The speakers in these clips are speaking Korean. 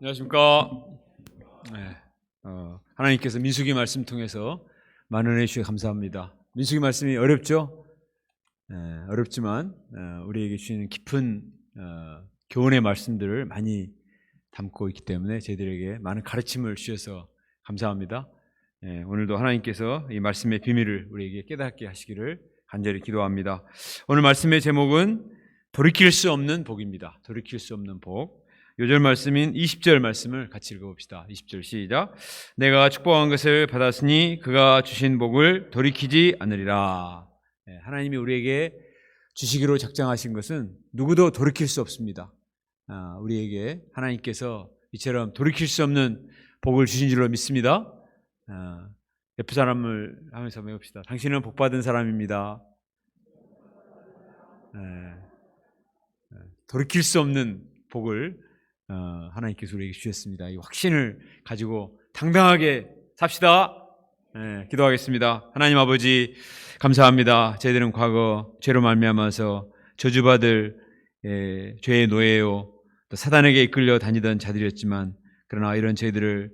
안녕하십니까. 네, 하나님께서 민수기 말씀 통해서 많은 은혜 주셔서 감사합니다. 민수기 말씀이 어렵죠? 어렵지만 우리에게 주시는 깊은 교훈의 말씀들을 많이 담고 있기 때문에 저희들에게 많은 가르침을 주셔서 감사합니다. 오늘도 하나님께서 이 말씀의 비밀을 우리에게 깨닫게 하시기를 간절히 기도합니다. 오늘 말씀의 제목은 돌이킬 수 없는 복입니다. 돌이킬 수 없는 복. 요절 말씀인 20절 말씀을 같이 읽어봅시다. 20절 시작. 내가 축복한 것을 받았으니 그가 주신 복을 돌이키지 않으리라. 하나님이 우리에게 주시기로 작정하신 것은 누구도 돌이킬 수 없습니다. 우리에게 하나님께서 이처럼 돌이킬 수 없는 복을 주신 줄로 믿습니다. 옆 사람을 하면서 배웁시다. 당신은 복받은 사람입니다. 돌이킬 수 없는 복을 하나님께서 우리에게 주셨습니다. 이 확신을 가지고 당당하게 삽시다. 기도하겠습니다. 하나님 아버지 감사합니다. 저희들은 과거 죄로 말미암아서 저주받을 죄의 노예요, 또 사단에게 이끌려 다니던 자들이었지만 그러나 이런 저희들을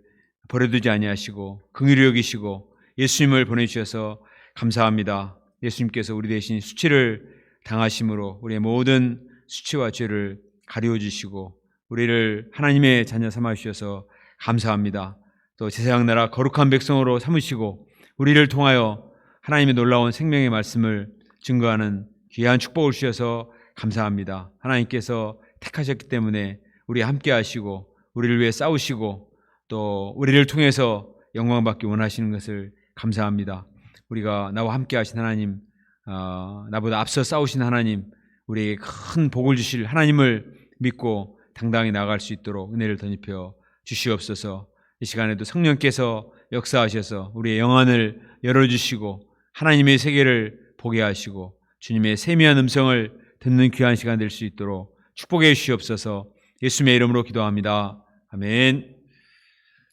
버려두지 아니하시고 긍휼히 여기시고 예수님을 보내주셔서 감사합니다. 예수님께서 우리 대신 수치를 당하심으로 우리의 모든 수치와 죄를 가려주시고 우리를 하나님의 자녀 삼아주셔서 감사합니다. 또 제사장 나라 거룩한 백성으로 삼으시고 우리를 통하여 하나님의 놀라운 생명의 말씀을 증거하는 귀한 축복을 주셔서 감사합니다. 하나님께서 택하셨기 때문에 우리 함께 하시고 우리를 위해 싸우시고 또 우리를 통해서 영광받기 원하시는 것을 감사합니다. 우리가 나와 함께 하신 하나님, 나보다 앞서 싸우신 하나님, 우리에게 큰 복을 주실 하나님을 믿고 당당히 나아갈 수 있도록 은혜를 덧입혀 주시옵소서. 이 시간에도 성령께서 역사하셔서 우리의 영안을 열어주시고 하나님의 세계를 보게 하시고 주님의 세미한 음성을 듣는 귀한 시간 될 수 있도록 축복해 주시옵소서. 예수님의 이름으로 기도합니다. 아멘.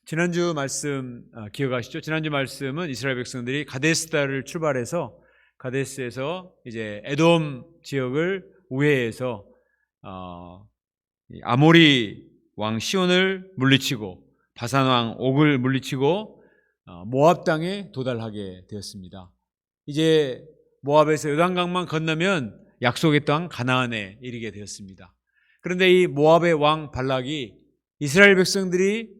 지난주 말씀 기억하시죠? 지난주 말씀은 이스라엘 백성들이 가데스다를 출발해서 가데스에서 이제 에돔 지역을 우회해서 아모리 왕 시온을 물리치고 바산 왕 옥을 물리치고 모압 땅에 도달하게 되었습니다. 이제 모압에서 요단강만 건너면 약속의 땅 가나안에 이르게 되었습니다. 그런데 이 모압의 왕 발락이 이스라엘 백성들이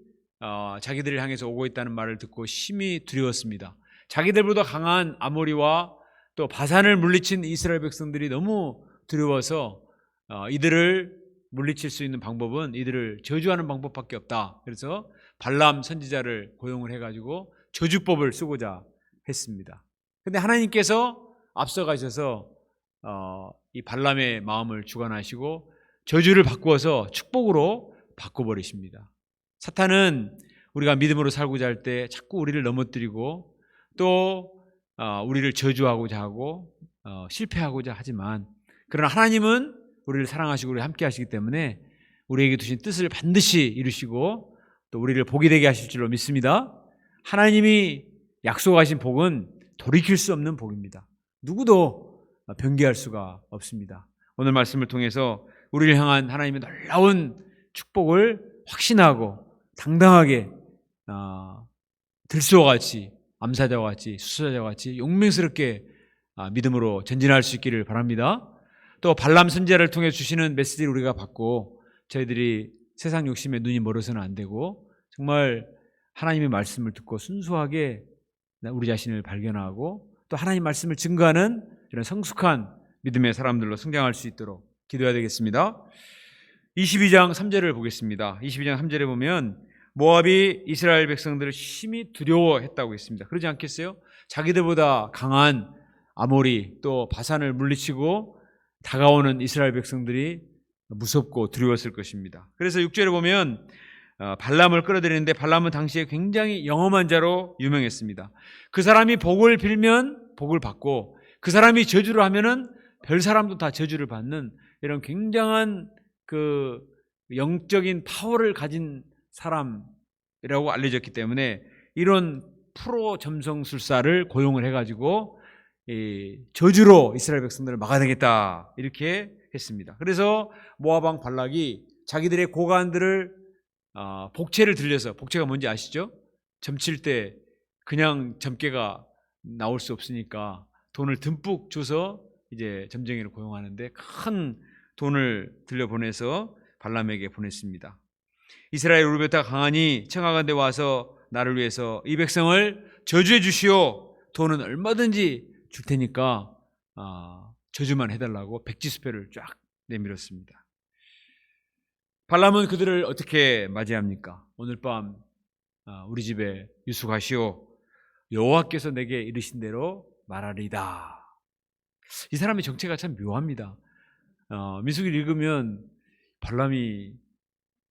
자기들을 향해서 오고 있다는 말을 듣고 심히 두려웠습니다. 자기들보다 강한 아모리와 또 바산을 물리친 이스라엘 백성들이 너무 두려워서 이들을 물리칠 수 있는 방법은 이들을 저주하는 방법밖에 없다. 그래서 발람 선지자를 고용을 해가지고 저주법을 쓰고자 했습니다. 그런데 하나님께서 앞서가셔서 이 발람의 마음을 주관하시고 저주를 바꾸어서 축복으로 바꿔버리십니다. 사탄은 우리가 믿음으로 살고자 할 때 자꾸 우리를 넘어뜨리고 또 우리를 저주하고자 하고 실패하고자 하지만 그러나 하나님은 우리를 사랑하시고 우리 함께 하시기 때문에 우리에게 두신 뜻을 반드시 이루시고 또 우리를 복이 되게 하실 줄로 믿습니다. 하나님이 약속하신 복은 돌이킬 수 없는 복입니다. 누구도 변개할 수가 없습니다. 오늘 말씀을 통해서 우리를 향한 하나님의 놀라운 축복을 확신하고 당당하게 들소와 같이 암사자와 같이 수사자와 같이 용맹스럽게 믿음으로 전진할 수 있기를 바랍니다. 또 발람 선지자를 통해 주시는 메시지를 우리가 받고 저희들이 세상 욕심에 눈이 멀어서는 안 되고 정말 하나님의 말씀을 듣고 순수하게 우리 자신을 발견하고 또 하나님 말씀을 증거하는 이런 성숙한 믿음의 사람들로 성장할 수 있도록 기도해야 되겠습니다. 22장 3절을 보겠습니다. 22장 3절에 보면 모압이 이스라엘 백성들을 심히 두려워했다고 했습니다. 그러지 않겠어요? 자기들보다 강한 아모리 또 바산을 물리치고 다가오는 이스라엘 백성들이 무섭고 두려웠을 것입니다. 그래서 6절에 보면 발람을 끌어들이는데 발람은 당시에 굉장히 영험한 자로 유명했습니다. 그 사람이 복을 빌면 복을 받고 그 사람이 저주를 하면은 별 사람도 다 저주를 받는 이런 굉장한 그 영적인 파워를 가진 사람이라고 알려졌기 때문에 이런 프로 점성술사를 고용을 해가지고 저주로 이스라엘 백성들을 막아내겠다 이렇게 했습니다. 그래서 모압 왕 발락이 자기들의 고관들을 복채를 들려서, 복채가 뭔지 아시죠? 점칠 때 그냥 점괘가 나올 수 없으니까 돈을 듬뿍 줘서 이제 점쟁이를 고용하는데 큰 돈을 들려보내서 발람에게 보냈습니다. 이스라엘 우르베타 강하니 청하건대 와서 나를 위해서 이 백성을 저주해 주시오. 돈은 얼마든지 줄 테니까 저주만 해달라고 백지수표를 쫙 내밀었습니다. 발람은 그들을 어떻게 맞이합니까? 오늘 밤 우리 집에 유숙하시오. 여호와께서 내게 이르신 대로 말하리다. 이 사람의 정체가 참 묘합니다. 민수기를 읽으면 발람이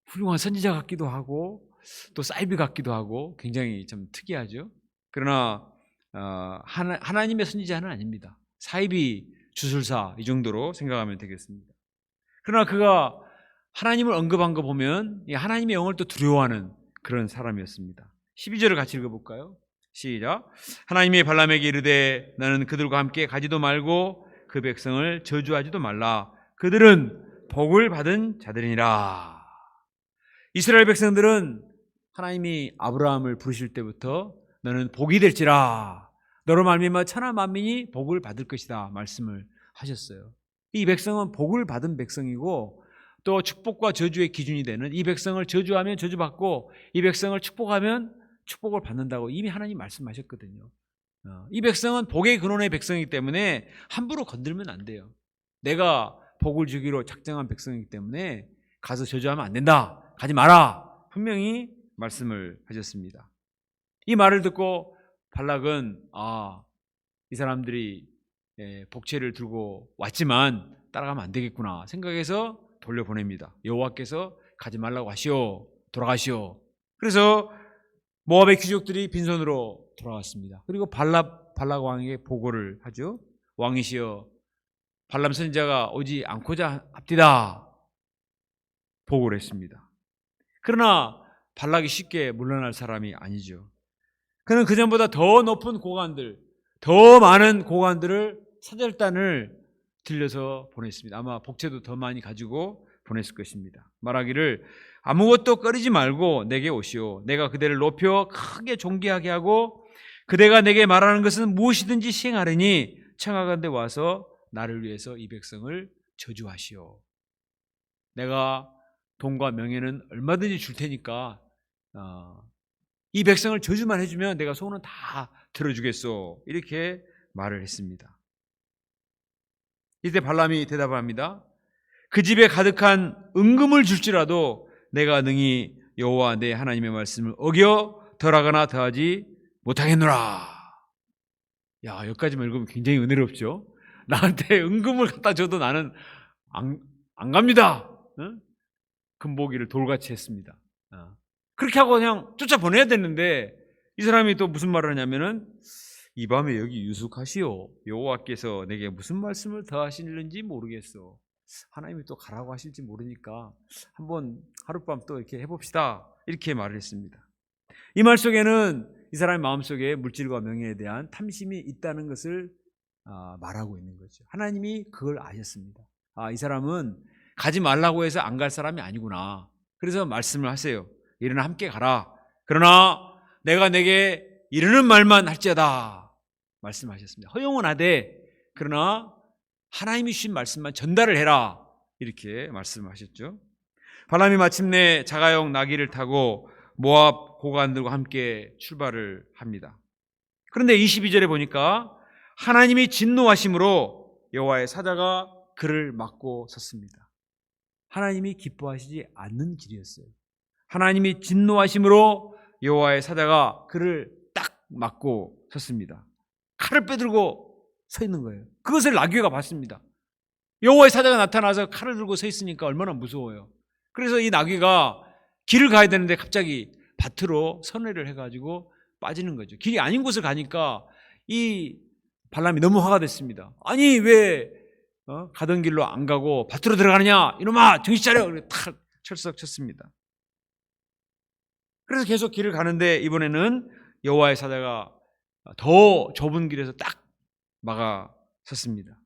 훌륭한 선지자 같기도 하고 또 사이비 같기도 하고 굉장히 좀 특이하죠. 그러나 하나님의 선지자는 아닙니다. 사이비 주술사 이 정도로 생각하면 되겠습니다. 그러나 그가 하나님을 언급한 거 보면 하나님의 영을 또 두려워하는 그런 사람이었습니다. 12절을 같이 읽어볼까요? 시작. 하나님이 발람에게 이르되 너는 그들과 함께 가지도 말고 그 백성을 저주하지도 말라. 그들은 복을 받은 자들이니라. 이스라엘 백성들은 하나님이 아브라함을 부르실 때부터 너는 복이 될지라 너로 말미암아 천하 만민이 복을 받을 것이다 말씀을 하셨어요. 이 백성은 복을 받은 백성이고 또 축복과 저주의 기준이 되는, 이 백성을 저주하면 저주받고 이 백성을 축복하면 축복을 받는다고 이미 하나님 말씀하셨거든요. 이 백성은 복의 근원의 백성이기 때문에 함부로 건들면 안 돼요. 내가 복을 주기로 작정한 백성이기 때문에 가서 저주하면 안 된다, 가지 마라, 분명히 말씀을 하셨습니다. 이 말을 듣고 발락은 이 사람들이 복채를 들고 왔지만 따라가면 안 되겠구나 생각해서 돌려보냅니다. 여호와께서 가지 말라고 하시오, 돌아가시오. 그래서 모압의 귀족들이 빈손으로 돌아왔습니다. 그리고 발락 왕에게 보고를 하죠. 왕이시여, 발람 선지자가 오지 않고자 합디다 보고를 했습니다. 그러나 발락이 쉽게 물러날 사람이 아니죠. 그는 그전보다 더 높은 고관들, 더 많은 고관들을 사절단을 들려서 보냈습니다. 아마 복채도 더 많이 가지고 보냈을 것입니다. 말하기를 아무것도 꺼리지 말고 내게 오시오. 내가 그대를 높여 크게 존귀하게 하고 그대가 내게 말하는 것은 무엇이든지 시행하리니 청하건대 와서 나를 위해서 이 백성을 저주하시오. 내가 돈과 명예는 얼마든지 줄 테니까 이 백성을 저주만 해주면 내가 소원은 다 들어주겠소. 이렇게 말을 했습니다. 이때 발람이 대답합니다. 그 집에 가득한 은금을 줄지라도 내가 능히 여호와 내 하나님의 말씀을 어겨 덜하거나 더하지 못하겠노라. 야, 여기까지만 읽으면 굉장히 은혜롭죠. 나한테 은금을 갖다 줘도 나는 안 갑니다. 금보기를 돌같이 했습니다. 그렇게 하고 그냥 쫓아보내야 되는데 이 사람이 또 무슨 말을 하냐면은 이 밤에 여기 유숙하시오. 여호와께서 내게 무슨 말씀을 더 하시는지 모르겠어. 하나님이 또 가라고 하실지 모르니까 한번 하룻밤 또 이렇게 해봅시다. 이렇게 말을 했습니다. 이 말 속에는 이 사람의 마음속에 물질과 명예에 대한 탐심이 있다는 것을 말하고 있는 거죠. 하나님이 그걸 아셨습니다. 이 사람은 가지 말라고 해서 안 갈 사람이 아니구나. 그래서 말씀을 하세요. 일어나 함께 가라. 그러나 내가 내게 이르는 말만 할지어다 말씀하셨습니다. 허용은 하되 그러나 하나님이 주신 말씀만 전달을 해라. 이렇게 말씀하셨죠. 발람이 마침내 자가용 나귀를 타고 모압 고관들과 함께 출발을 합니다. 그런데 22절에 보니까 하나님이 진노하심으로 여호와의 사자가 그를 막고 섰습니다. 하나님이 기뻐하시지 않는 길이었어요. 하나님이 진노하심으로 여호와의 사자가 그를 딱 막고 섰습니다. 칼을 빼들고 서 있는 거예요. 그것을 나귀가 봤습니다. 여호와의 사자가 나타나서 칼을 들고 서 있으니까 얼마나 무서워요. 그래서 이 나귀가 길을 가야 되는데 갑자기 밭으로 선회를 해가지고 빠지는 거죠. 길이 아닌 곳을 가니까 이 발람이 너무 화가 됐습니다. 아니 왜 가던 길로 안 가고 밭으로 들어가느냐, 이놈아 정신 차려. 탁 철썩 쳤습니다. 그래서 계속 길을 가는데 이번에는 여호와의 사자가 더 좁은 길에서 딱 막아 섰습니다.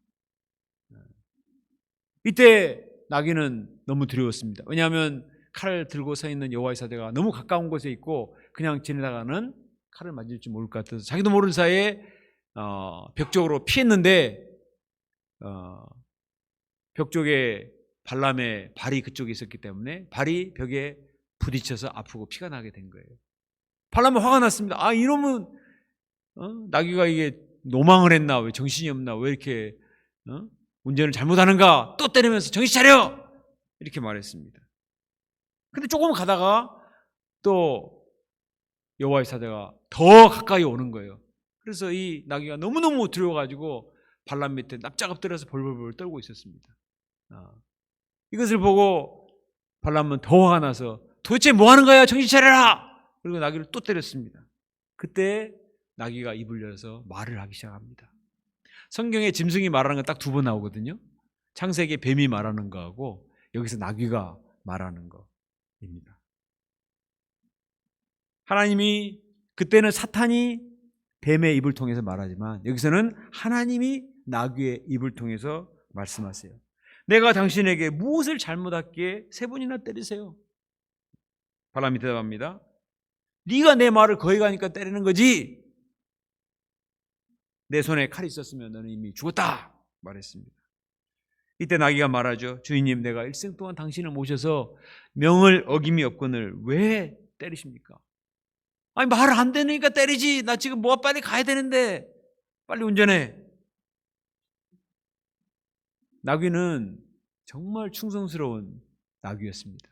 이때 나귀는 너무 두려웠습니다. 왜냐하면 칼을 들고 서 있는 여호와의 사자가 너무 가까운 곳에 있고 그냥 지나다가는 칼을 맞을지 모를 것 같아서 자기도 모르는 사이에 벽 쪽으로 피했는데 벽 쪽에 발람의 발이 그쪽에 있었기 때문에 발이 벽에 부딪혀서 아프고 피가 나게 된 거예요. 발람은 화가 났습니다. 아, 이놈은 나귀가 이게 노망을 했나, 왜 정신이 없나, 왜 이렇게 운전을 잘못하는가, 또 때리면서 정신 차려! 이렇게 말했습니다. 근데 조금 가다가 또 여호와의 사자가 더 가까이 오는 거예요. 그래서 이 나귀가 너무너무 두려워가지고 발람 밑에 납작 엎드려서 벌벌벌 떨고 있었습니다. 이것을 보고 발람은 더 화가 나서 도대체 뭐 하는 거야? 정신 차려라! 그리고 나귀를 또 때렸습니다. 그때 나귀가 입을 열어서 말을 하기 시작합니다. 성경에 짐승이 말하는 건 딱 두 번 나오거든요. 창세기에 뱀이 말하는 거하고 여기서 나귀가 말하는 거입니다. 하나님이, 그때는 사탄이 뱀의 입을 통해서 말하지만 여기서는 하나님이 나귀의 입을 통해서 말씀하세요. 내가 당신에게 무엇을 잘못했기에 3번이나 때리세요? 발람이 대답합니다. 네가 내 말을 거역하니까 때리는 거지. 내 손에 칼이 있었으면 너는 이미 죽었다 말했습니다. 이때 나귀가 말하죠. 주인님, 내가 일생 동안 당신을 모셔서 명을 어김이 없거늘 왜 때리십니까? 아니, 말 안 되니까 때리지. 나 지금 뭐 빨리 가야 되는데 빨리 운전해. 나귀는 정말 충성스러운 나귀였습니다.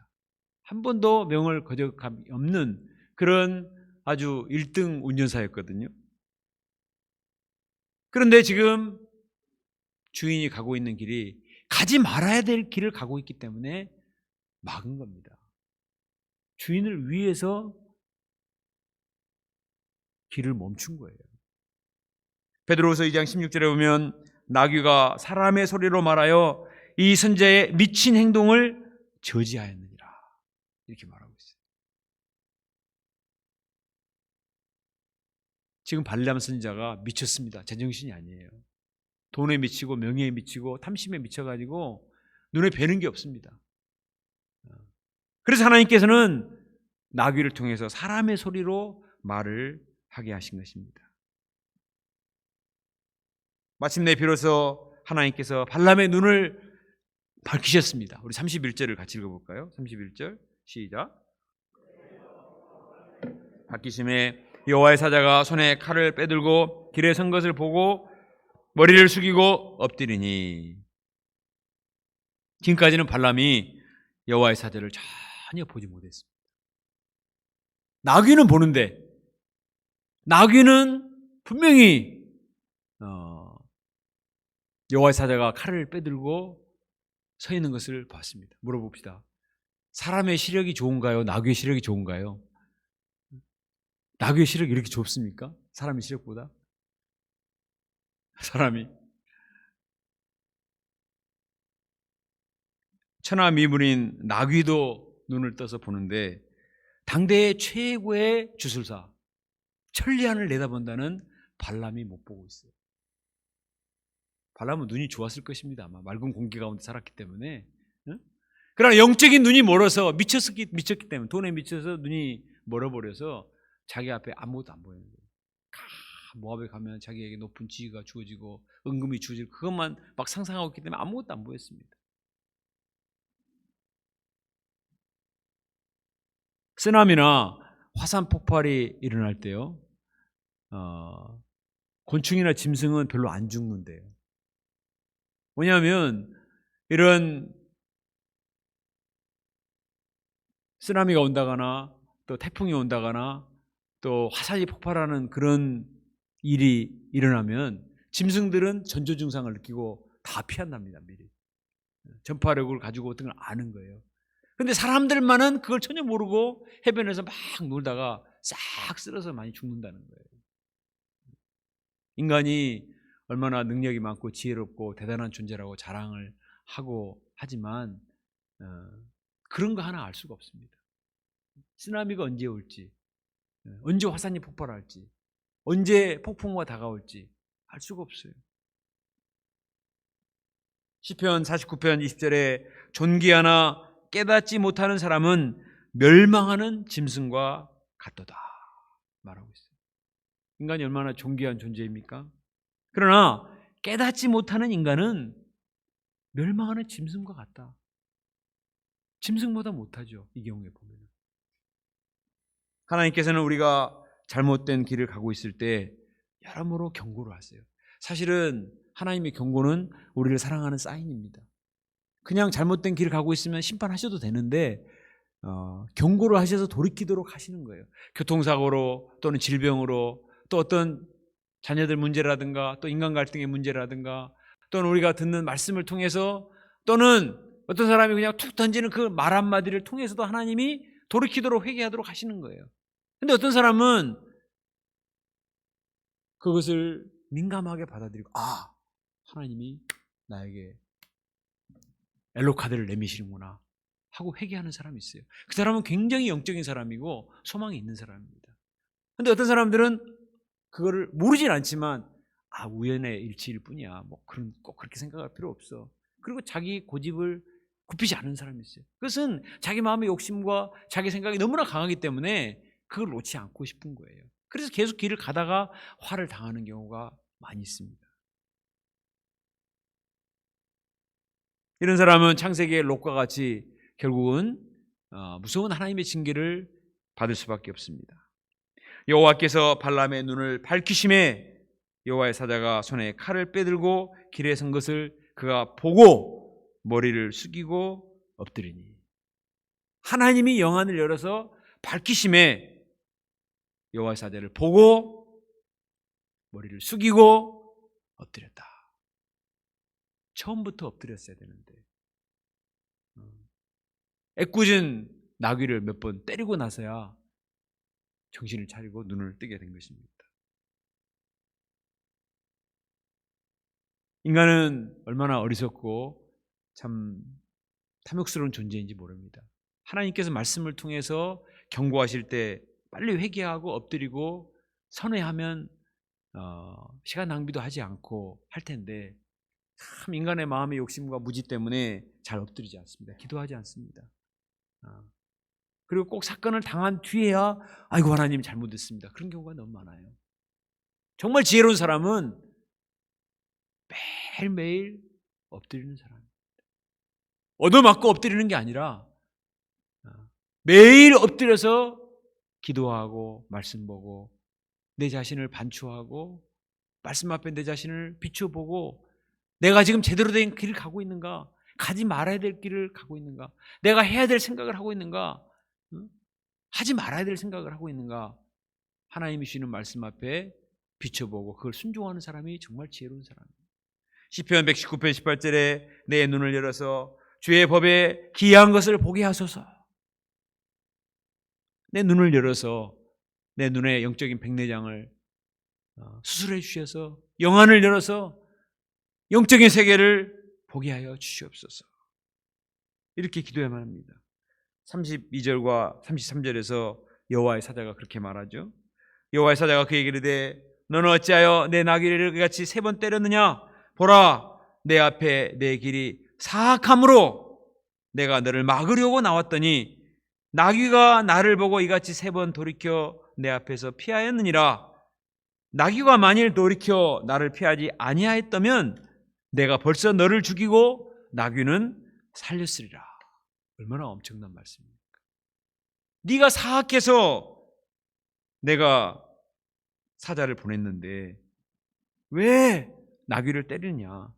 한 번도 명을 거역함이 없는 그런 아주 1등 운전사였거든요. 그런데 지금 주인이 가고 있는 길이 가지 말아야 될 길을 가고 있기 때문에 막은 겁니다. 주인을 위해서 길을 멈춘 거예요. 베드로후서 2장 16절에 보면 나귀가 사람의 소리로 말하여 이 선지자의 미친 행동을 저지하였느니라 이렇게 말하고 있어요. 지금 발람 선지자가 미쳤습니다. 제정신이 아니에요. 돈에 미치고 명예에 미치고 탐심에 미쳐가지고 눈에 뵈는 게 없습니다. 그래서 하나님께서는 나귀를 통해서 사람의 소리로 말을 하게 하신 것입니다. 마침내 비로소 하나님께서 발람의 눈을 밝히셨습니다. 우리 31절을 같이 읽어볼까요? 31절 시작. 밝히심에 여호와의 사자가 손에 칼을 빼들고 길에 선 것을 보고 머리를 숙이고 엎드리니. 지금까지는 발람이 여호와의 사자를 전혀 보지 못했습니다. 나귀는 보는데 나귀는 분명히 여호와의 사자가 칼을 빼들고 서 있는 것을 봤습니다. 물어봅시다. 사람의 시력이 좋은가요? 나귀의 시력이 좋은가요? 나귀의 시력이 이렇게 좁습니까? 사람의 시력보다? 사람이 천하미물인 나귀도 눈을 떠서 보는데 당대의 최고의 주술사 천리안을 내다본다는 발람이 못 보고 있어요. 발람은 눈이 좋았을 것입니다. 아마 맑은 공기 가운데 살았기 때문에. 그러나 영적인 눈이 멀어서 미쳤기 때문에, 돈에 미쳐서 눈이 멀어버려서 자기 앞에 아무것도 안 보이는 거예요. 모압에 가면 자기에게 높은 지위가 주어지고 은금이 주어지고 그것만 막 상상하고 있기 때문에 아무것도 안 보였습니다. 쓰나미나 화산 폭발이 일어날 때요, 곤충이나 짐승은 별로 안 죽는데요. 왜냐하면 이런 쓰나미가 온다거나 또 태풍이 온다거나 또 화산이 폭발하는 그런 일이 일어나면 짐승들은 전조 증상을 느끼고 다 피한답니다. 미리 전파력을 가지고 어떤 걸 아는 거예요. 그런데 사람들만은 그걸 전혀 모르고 해변에서 막 놀다가 싹 쓸어서 많이 죽는다는 거예요. 인간이 얼마나 능력이 많고 지혜롭고 대단한 존재라고 자랑을 하고 하지만 그런 거 하나 알 수가 없습니다. 쓰나미가 언제 올지, 언제 화산이 폭발할지, 언제 폭풍우가 다가올지 알 수가 없어요. 시편 49편 20절에 존귀하나 깨닫지 못하는 사람은 멸망하는 짐승과 같도다 말하고 있어요. 인간이 얼마나 존귀한 존재입니까? 그러나 깨닫지 못하는 인간은 멸망하는 짐승과 같다. 짐승보다 못하죠. 이 경우에 보면. 하나님께서는 우리가 잘못된 길을 가고 있을 때 여러모로 경고를 하세요. 사실은 하나님의 경고는 우리를 사랑하는 사인입니다. 그냥 잘못된 길을 가고 있으면 심판하셔도 되는데 경고를 하셔서 돌이키도록 하시는 거예요. 교통사고로 또는 질병으로 또 어떤 자녀들 문제라든가 또 인간 갈등의 문제라든가 또는 우리가 듣는 말씀을 통해서 또는 어떤 사람이 그냥 툭 던지는 그 말 한마디를 통해서도 하나님이 돌이키도록 회개하도록 하시는 거예요. 근데 어떤 사람은 그것을 민감하게 받아들이고 하나님이 나에게 엘로 카드를 내미시는구나 하고 회개하는 사람이 있어요. 그 사람은 굉장히 영적인 사람이고 소망이 있는 사람입니다. 근데 어떤 사람들은 그거를 모르진 않지만 우연의 일치일 뿐이야. 꼭 그렇게 생각할 필요 없어. 그리고 자기 고집을 굽히지 않은 사람이 있어요. 그것은 자기 마음의 욕심과 자기 생각이 너무나 강하기 때문에 그걸 놓지 않고 싶은 거예요. 그래서 계속 길을 가다가 화를 당하는 경우가 많이 있습니다. 이런 사람은 창세기의 롯과 같이 결국은 무서운 하나님의 징계를 받을 수밖에 없습니다. 여호와께서 발람의 눈을 밝히심에 여호와의 사자가 손에 칼을 빼들고 길에 선 것을 그가 보고 머리를 숙이고 엎드리니, 하나님이 영안을 열어서 밝히심에 여호와의 사자를 보고 머리를 숙이고 엎드렸다. 처음부터 엎드렸어야 되는데 애꿎은 나귀를 몇 번 때리고 나서야 정신을 차리고 눈을 뜨게 된 것입니다. 인간은 얼마나 어리석고 참 탐욕스러운 존재인지 모릅니다. 하나님께서 말씀을 통해서 경고하실 때 빨리 회개하고 엎드리고 선회하면 시간 낭비도 하지 않고 할 텐데 참 인간의 마음의 욕심과 무지 때문에 잘 엎드리지 않습니다. 기도하지 않습니다. 그리고 꼭 사건을 당한 뒤에야 아이고 하나님 잘못했습니다. 그런 경우가 너무 많아요. 정말 지혜로운 사람은 매일매일 엎드리는 사람입니다. 얻어맞고 엎드리는 게 아니라 매일 엎드려서 기도하고 말씀 보고 내 자신을 반추하고 말씀 앞에 내 자신을 비춰보고 내가 지금 제대로 된 길을 가고 있는가, 가지 말아야 될 길을 가고 있는가, 내가 해야 될 생각을 하고 있는가, 하지 말아야 될 생각을 하고 있는가, 하나님이 주시는 말씀 앞에 비춰보고 그걸 순종하는 사람이 정말 지혜로운 사람입니다. 시편 119편 18절에 내 눈을 열어서 주의 법에 기이한 것을 보게 하소서. 내 눈을 열어서 내 눈의 영적인 백내장을 수술해 주셔서 영안을 열어서 영적인 세계를 보게 하여 주시옵소서. 이렇게 기도해야만 합니다. 32절과 33절에서 여호와의 사자가 그렇게 말하죠. 여호와의 사자가 그에게 이르되 너는 어찌하여 내 나귀를 그같이 3번 때렸느냐? 보라, 내 앞에 내 길이 사악함으로 내가 너를 막으려고 나왔더니 나귀가 나를 보고 이같이 3번 돌이켜 내 앞에서 피하였느니라. 나귀가 만일 돌이켜 나를 피하지 아니하였다면 내가 벌써 너를 죽이고 나귀는 살렸으리라. 얼마나 엄청난 말씀입니까? 네가 사악해서 내가 사자를 보냈는데 왜 나귀를 때리느냐?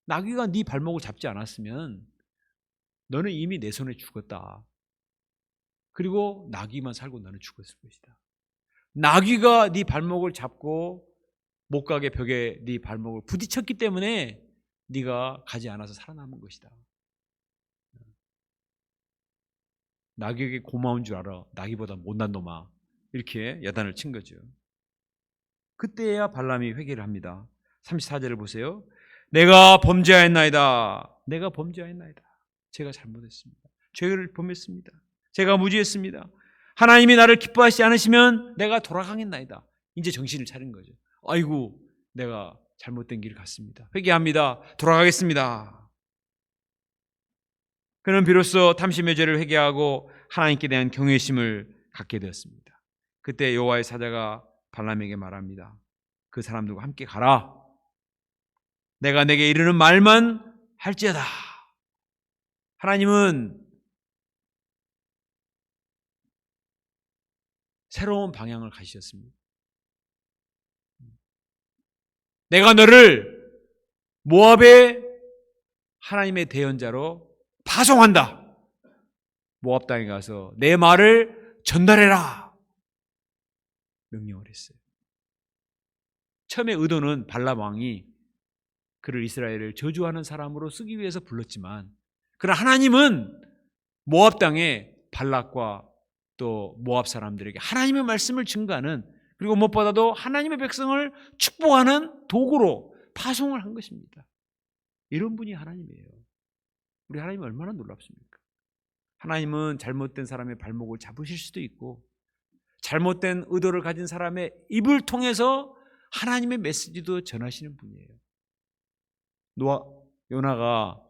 나귀가 네 발목을 잡지 않았으면 너는 이미 내 손에 죽었다. 그리고 나귀만 살고 너는 죽었을 것이다. 나귀가 네 발목을 잡고 못 가게 벽에 네 발목을 부딪혔기 때문에 네가 가지 않아서 살아남은 것이다. 나귀에게 고마운 줄 알아. 나귀보다 못난 놈아. 이렇게 야단을 친 거죠. 그때야 발람이 회개를 합니다. 34절을 보세요. 내가 범죄하였나이다. 내가 범죄하였나이다. 제가 잘못했습니다. 죄를 범했습니다. 제가 무지했습니다. 하나님이 나를 기뻐하시지 않으시면 내가 돌아가겠나이다. 이제 정신을 차린 거죠. 아이고, 내가 잘못된 길을 갔습니다. 회개합니다. 돌아가겠습니다. 그는 비로소 탐심의 죄를 회개하고 하나님께 대한 경외심을 갖게 되었습니다. 그때 여호와의 사자가 발람에게 말합니다. 그 사람들과 함께 가라. 내가 내게 이르는 말만 할지어다. 하나님은 새로운 방향을 가지셨습니다. 내가 너를 모압의 하나님의 대언자로 파송한다. 모압 땅에 가서 내 말을 전달해라. 명령을 했어요. 처음에 의도는 발람 왕이 그를 이스라엘을 저주하는 사람으로 쓰기 위해서 불렀지만, 그러나 하나님은 모압 땅에 발락과 또 모압 사람들에게 하나님의 말씀을 증거하는, 그리고 무엇보다도 하나님의 백성을 축복하는 도구로 파송을 한 것입니다. 이런 분이 하나님이에요. 우리 하나님 얼마나 놀랍습니까? 하나님은 잘못된 사람의 발목을 잡으실 수도 있고, 잘못된 의도를 가진 사람의 입을 통해서 하나님의 메시지도 전하시는 분이에요. 요나가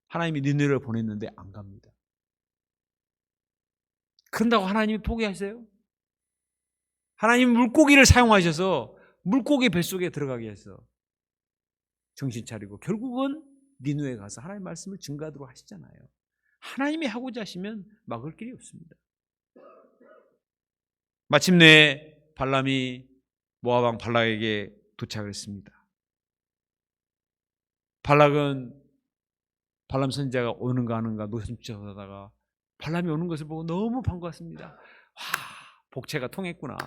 하나님이 니느웨를 보냈는데 안 갑니다. 그런다고 하나님이 포기하세요? 하나님 물고기를 사용하셔서 물고기 뱃속에 들어가게 해서 정신 차리고 결국은 니느웨에 가서 하나님의 말씀을 증거하도록 하시잖아요. 하나님이 하고자 하시면 막을 길이 없습니다. 마침내 발람이 모압 왕 발락에게 도착을 했습니다. 발락은 발람 선지자가 오는가 하는가 노심초사하다가 발람이 오는 것을 보고 너무 반가웠습니다. 와, 복채가 통했구나.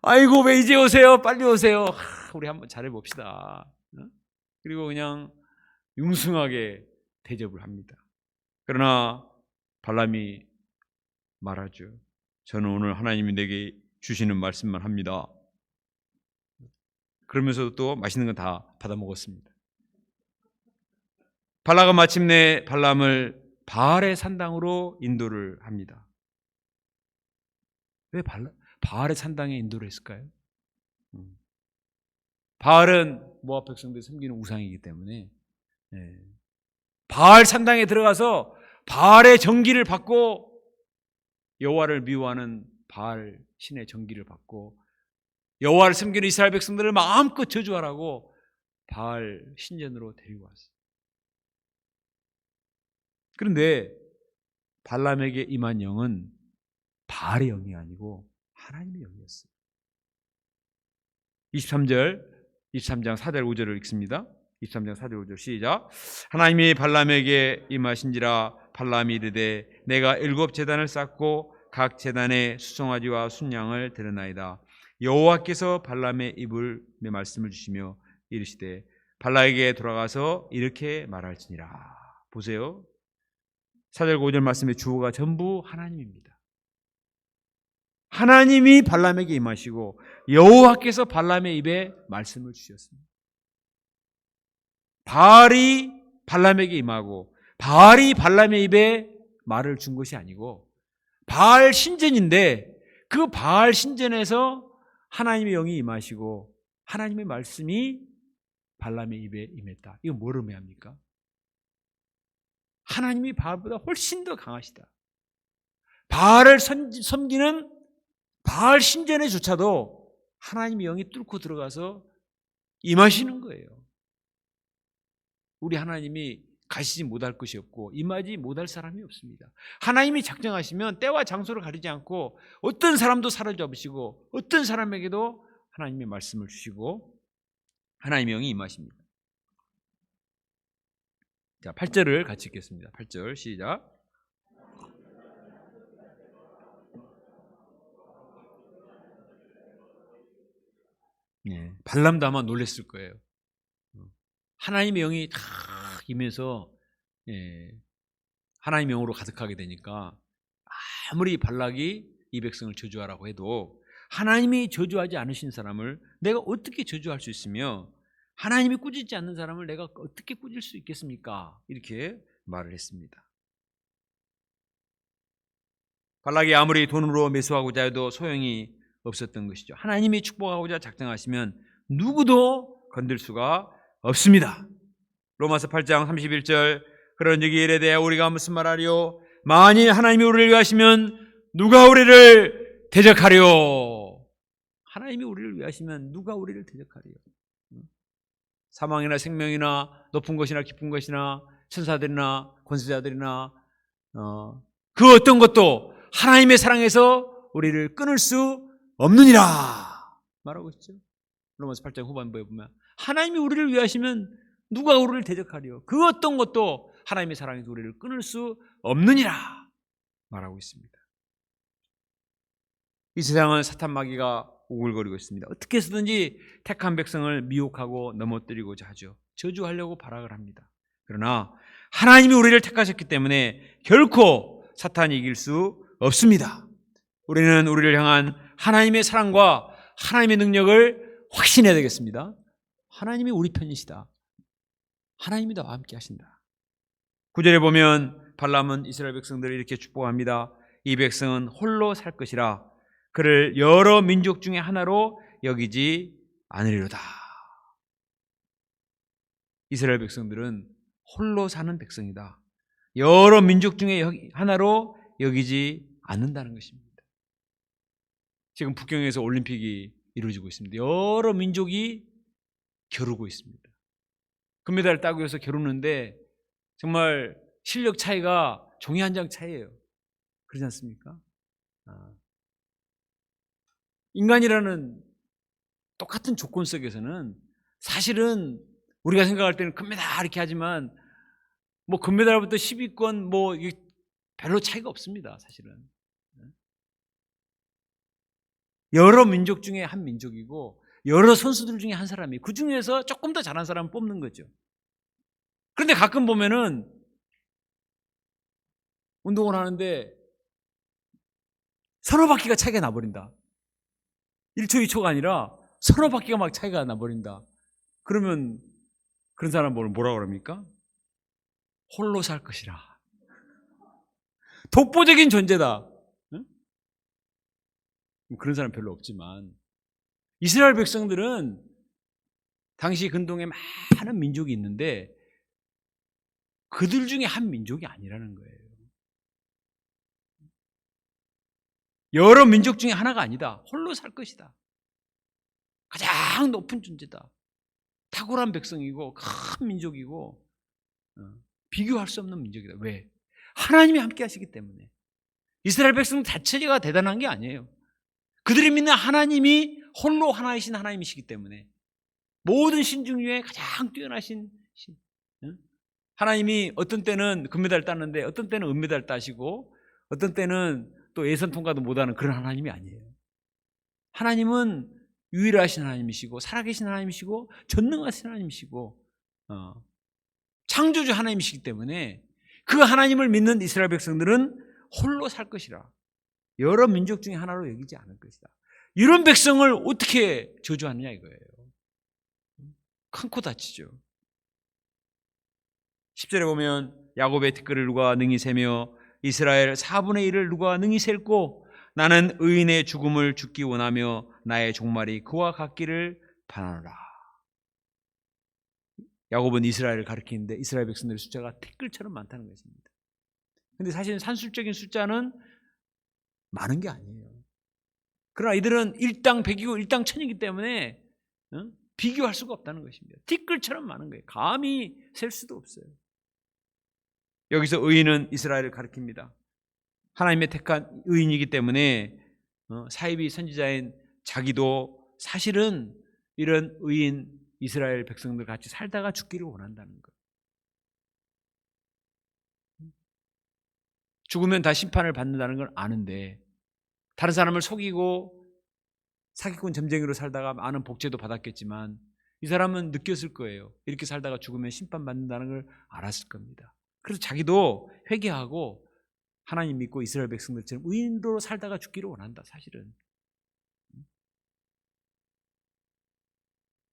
아이고 왜 이제 오세요? 빨리 오세요. 우리 한번 잘해봅시다. 그리고 그냥 융숭하게 대접을 합니다. 그러나 발람이 말하죠. 저는 오늘 하나님이 내게 주시는 말씀만 합니다. 그러면서도 또 맛있는 건 다 받아 먹었습니다. 발락은 마침내 발람을 바알의 산당으로 인도를 합니다. 왜 바알의 산당에 인도를 했을까요? 바알은 모압 백성들이 섬기는 우상이기 때문에 바알 산당에 들어가서 바알의 정기를 받고, 여호와를 미워하는 바알 신의 정기를 받고 여호와를 섬기는 이스라엘 백성들을 마음껏 저주하라고 바알 신전으로 데리고 왔어요. 그런데 발람에게 임한 영은 바알의 영이 아니고 하나님의 영이었어요. 23장 4절 5절을 읽습니다. 23장 4절 5절 시작. 하나님이 발람에게 임하신지라 발람이 이르되 내가 7 제단을 쌓고 각 제단에 수송아지와 순양을 드러나이다. 여호와께서 발람의 입을 내 말씀을 주시며 이르시되 발람에게 돌아가서 이렇게 말할지니라. 보세요. 4절 5절 말씀의 주어가 전부 하나님입니다. 하나님이 발람에게 임하시고 여호와께서 발람의 입에 말씀을 주셨습니다. 바알이 발람에게 임하고 바알이 발람의 입에 말을 준 것이 아니고, 바알 신전인데 그 바알 신전에서 하나님의 영이 임하시고 하나님의 말씀이 발람의 입에 임했다. 이거 뭘 의미합니까? 하나님이 바알보다 훨씬 더 강하시다. 바알을 섬기는 바알 신전에조차도 하나님의 영이 뚫고 들어가서 임하시는 거예요. 우리 하나님이 가시지 못할 것이 없고 임하지 못할 사람이 없습니다. 하나님이 작정하시면 때와 장소를 가리지 않고 어떤 사람도 사로잡으시고 어떤 사람에게도 하나님의 말씀을 주시고 하나님의 영이 임하십니다. 자, 8절을 같이 읽겠습니다. 8절 시작. 발람도 아마 놀랬을 거예요. 하나님의 영이 다 임해서 하나님의 영으로 가득하게 되니까 아무리 발락이 이 백성을 저주하라고 해도 하나님이 저주하지 않으신 사람을 내가 어떻게 저주할 수 있으며 하나님이 꾸짖지 않는 사람을 내가 어떻게 꾸짖을 수 있겠습니까? 이렇게 말을 했습니다. 발락이 아무리 돈으로 매수하고자 해도 소용이 없었던 것이죠. 하나님이 축복하고자 작정하시면 누구도 건들 수가 없습니다. 로마서 8장 31절 그런즉 이 일에 대해 우리가 무슨 말하리요? 만일 하나님이 우리를 위하시면 누가 우리를 대적하리요? 하나님이 우리를 위하시면 누가 우리를 대적하리요? 사망이나 생명이나 높은 것이나 깊은 것이나 천사들이나 권세자들이나 그 어떤 것도 하나님의 사랑에서 우리를 끊을 수 없느니라 말하고 있죠. 로마서 8장 후반부에 보면 하나님이 우리를 위하시면 누가 우리를 대적하리요? 그 어떤 것도 하나님의 사랑에서 우리를 끊을 수 없느니라 말하고 있습니다. 이 세상은 사탄 마귀가 오글거리고 있습니다. 어떻게 해서든지 택한 백성을 미혹하고 넘어뜨리고자 하죠. 저주하려고 발악을 합니다. 그러나 하나님이 우리를 택하셨기 때문에 결코 사탄이 이길 수 없습니다. 우리는 우리를 향한 하나님의 사랑과 하나님의 능력을 확신해야 되겠습니다. 하나님이 우리 편이시다. 하나님이 나와 함께 하신다. 9절에 보면 발람은 이스라엘 백성들을 이렇게 축복합니다. 이 백성은 홀로 살 것이라 그를 여러 민족 중에 하나로 여기지 않으리로다. 이스라엘 백성들은 홀로 사는 백성이다. 여러 민족 중에 하나로 여기지 않는다는 것입니다. 지금 북경에서 올림픽이 이루어지고 있습니다. 여러 민족이 겨루고 있습니다. 금메달을 따기 위해서 겨루는데 정말 실력 차이가 종이 한 장 차이예요. 그렇지 않습니까? 인간이라는 똑같은 조건 속에서는 사실은 우리가 생각할 때는 금메달 이렇게 하지만 뭐 금메달부터 10위권 뭐 별로 차이가 없습니다. 사실은 여러 민족 중에 한 민족이고 여러 선수들 중에 한 사람이 그 중에서 조금 더 잘한 사람을 뽑는 거죠. 그런데 가끔 보면은 운동을 하는데 서너 바퀴가 차이가 나버린다. 1초, 2초가 아니라 서너 바퀴가 막 차이가 나버린다. 그러면 그런 사람을 뭐라고 그럽니까? 홀로 살 것이라. 독보적인 존재다. 응? 그런 사람 별로 없지만 이스라엘 백성들은 당시 근동에 많은 민족이 있는데 그들 중에 한 민족이 아니라는 거예요. 여러 민족 중에 하나가 아니다. 홀로 살 것이다. 가장 높은 존재다. 탁월한 백성이고 큰 민족이고 비교할 수 없는 민족이다. 왜? 하나님이 함께 하시기 때문에. 이스라엘 백성 자체가 대단한 게 아니에요. 그들이 믿는 하나님이 홀로 하나이신 하나님이시기 때문에 모든 신 중에 가장 뛰어나신 신. 하나님이 어떤 때는 금메달 땄는데 어떤 때는 은메달 따시고 어떤 때는 또 예선 통과도 못하는 그런 하나님이 아니에요. 하나님은 유일하신 하나님이시고 살아계신 하나님이시고 전능하신 하나님이시고 창조주 하나님이시기 때문에 그 하나님을 믿는 이스라엘 백성들은 홀로 살 것이라. 여러 민족 중에 하나로 여기지 않을 것이다. 이런 백성을 어떻게 저주하느냐 이거예요. 큰 코 다치죠. 10절에 보면 야곱의 티끌을 누가 능히 세며 이스라엘 4분의 1을 누가 능히 셀고 나는 의인의 죽음을 죽기 원하며 나의 종말이 그와 같기를 바라노라. 야곱은 이스라엘을 가리키는데 이스라엘 백성들의 숫자가 티끌처럼 많다는 것입니다. 그런데 사실 산술적인 숫자는 많은 게 아니에요. 그러나 이들은 일당 백이고 일당 천이기 때문에 비교할 수가 없다는 것입니다. 티끌처럼 많은 거예요. 감히 셀 수도 없어요. 여기서 의인은 이스라엘을 가리킵니다. 하나님의 택한 의인이기 때문에 사이비 선지자인 자기도 사실은 이런 의인 이스라엘 백성들 같이 살다가 죽기를 원한다는 거예요. 죽으면 다 심판을 받는다는 걸 아는데 다른 사람을 속이고 사기꾼 점쟁이로 살다가 많은 복제도 받았겠지만 이 사람은 느꼈을 거예요. 이렇게 살다가 죽으면 심판받는다는 걸 알았을 겁니다. 그래서 자기도 회개하고 하나님 믿고 이스라엘 백성들처럼 의인으로 살다가 죽기를 원한다. 사실은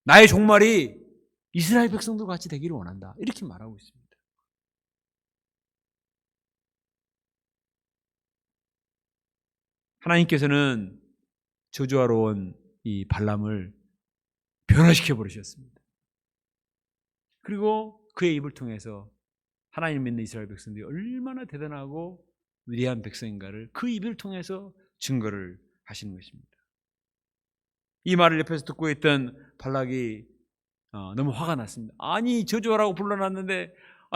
나의 종말이 이스라엘 백성들과 같이 되기를 원한다. 이렇게 말하고 있습니다. 하나님께서는 저주하러 온 이 발람을 변화시켜 버리셨습니다. 그리고 그의 입을 통해서 하나님 믿는 이스라엘 백성들이 얼마나 대단하고 위대한 백성인가를 그 입을 통해서 증거를 하시는 것입니다. 이 말을 옆에서 듣고 있던 발락이 너무 화가 났습니다. 아니 저주하라고 불러놨는데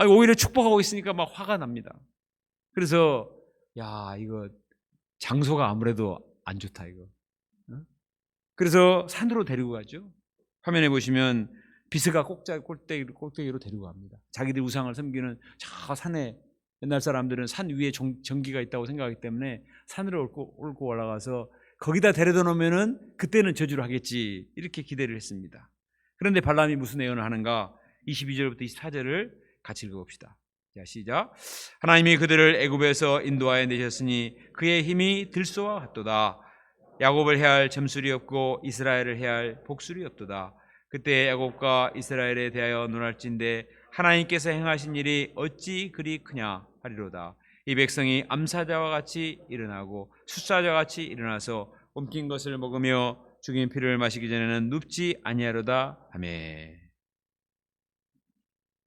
오히려 축복하고 있으니까 막 화가 납니다. 그래서 야 이거 장소가 아무래도 안 좋다 이거. 그래서 산으로 데리고 가죠. 화면에 보시면 비스가 꼭대기로 데리고 갑니다. 자기들 우상을 섬기는 저 산에 옛날 사람들은 산 위에 전기가 있다고 생각하기 때문에 산으로 옳고 올라가서 거기다 데려다 놓으면은 그때는 저주를 하겠지 이렇게 기대를 했습니다. 그런데 발람이 무슨 예언을 하는가? 22절부터 24절을 같이 읽어봅시다. 자, 시작. 하나님이 그들을 애굽에서 인도하여 내셨으니 그의 힘이 들소와 같도다. 야곱을 해할 점술이 없고 이스라엘을 해할 복술이 없도다. 그때 야곱과 이스라엘에 대하여 논할진대 하나님께서 행하신 일이 어찌 그리 크냐 하리로다. 이 백성이 암사자와 같이 일어나고 숫사자와 같이 일어나서 옮긴 것을 먹으며 죽인 피를 마시기 전에는 눕지 아니하로다 하며.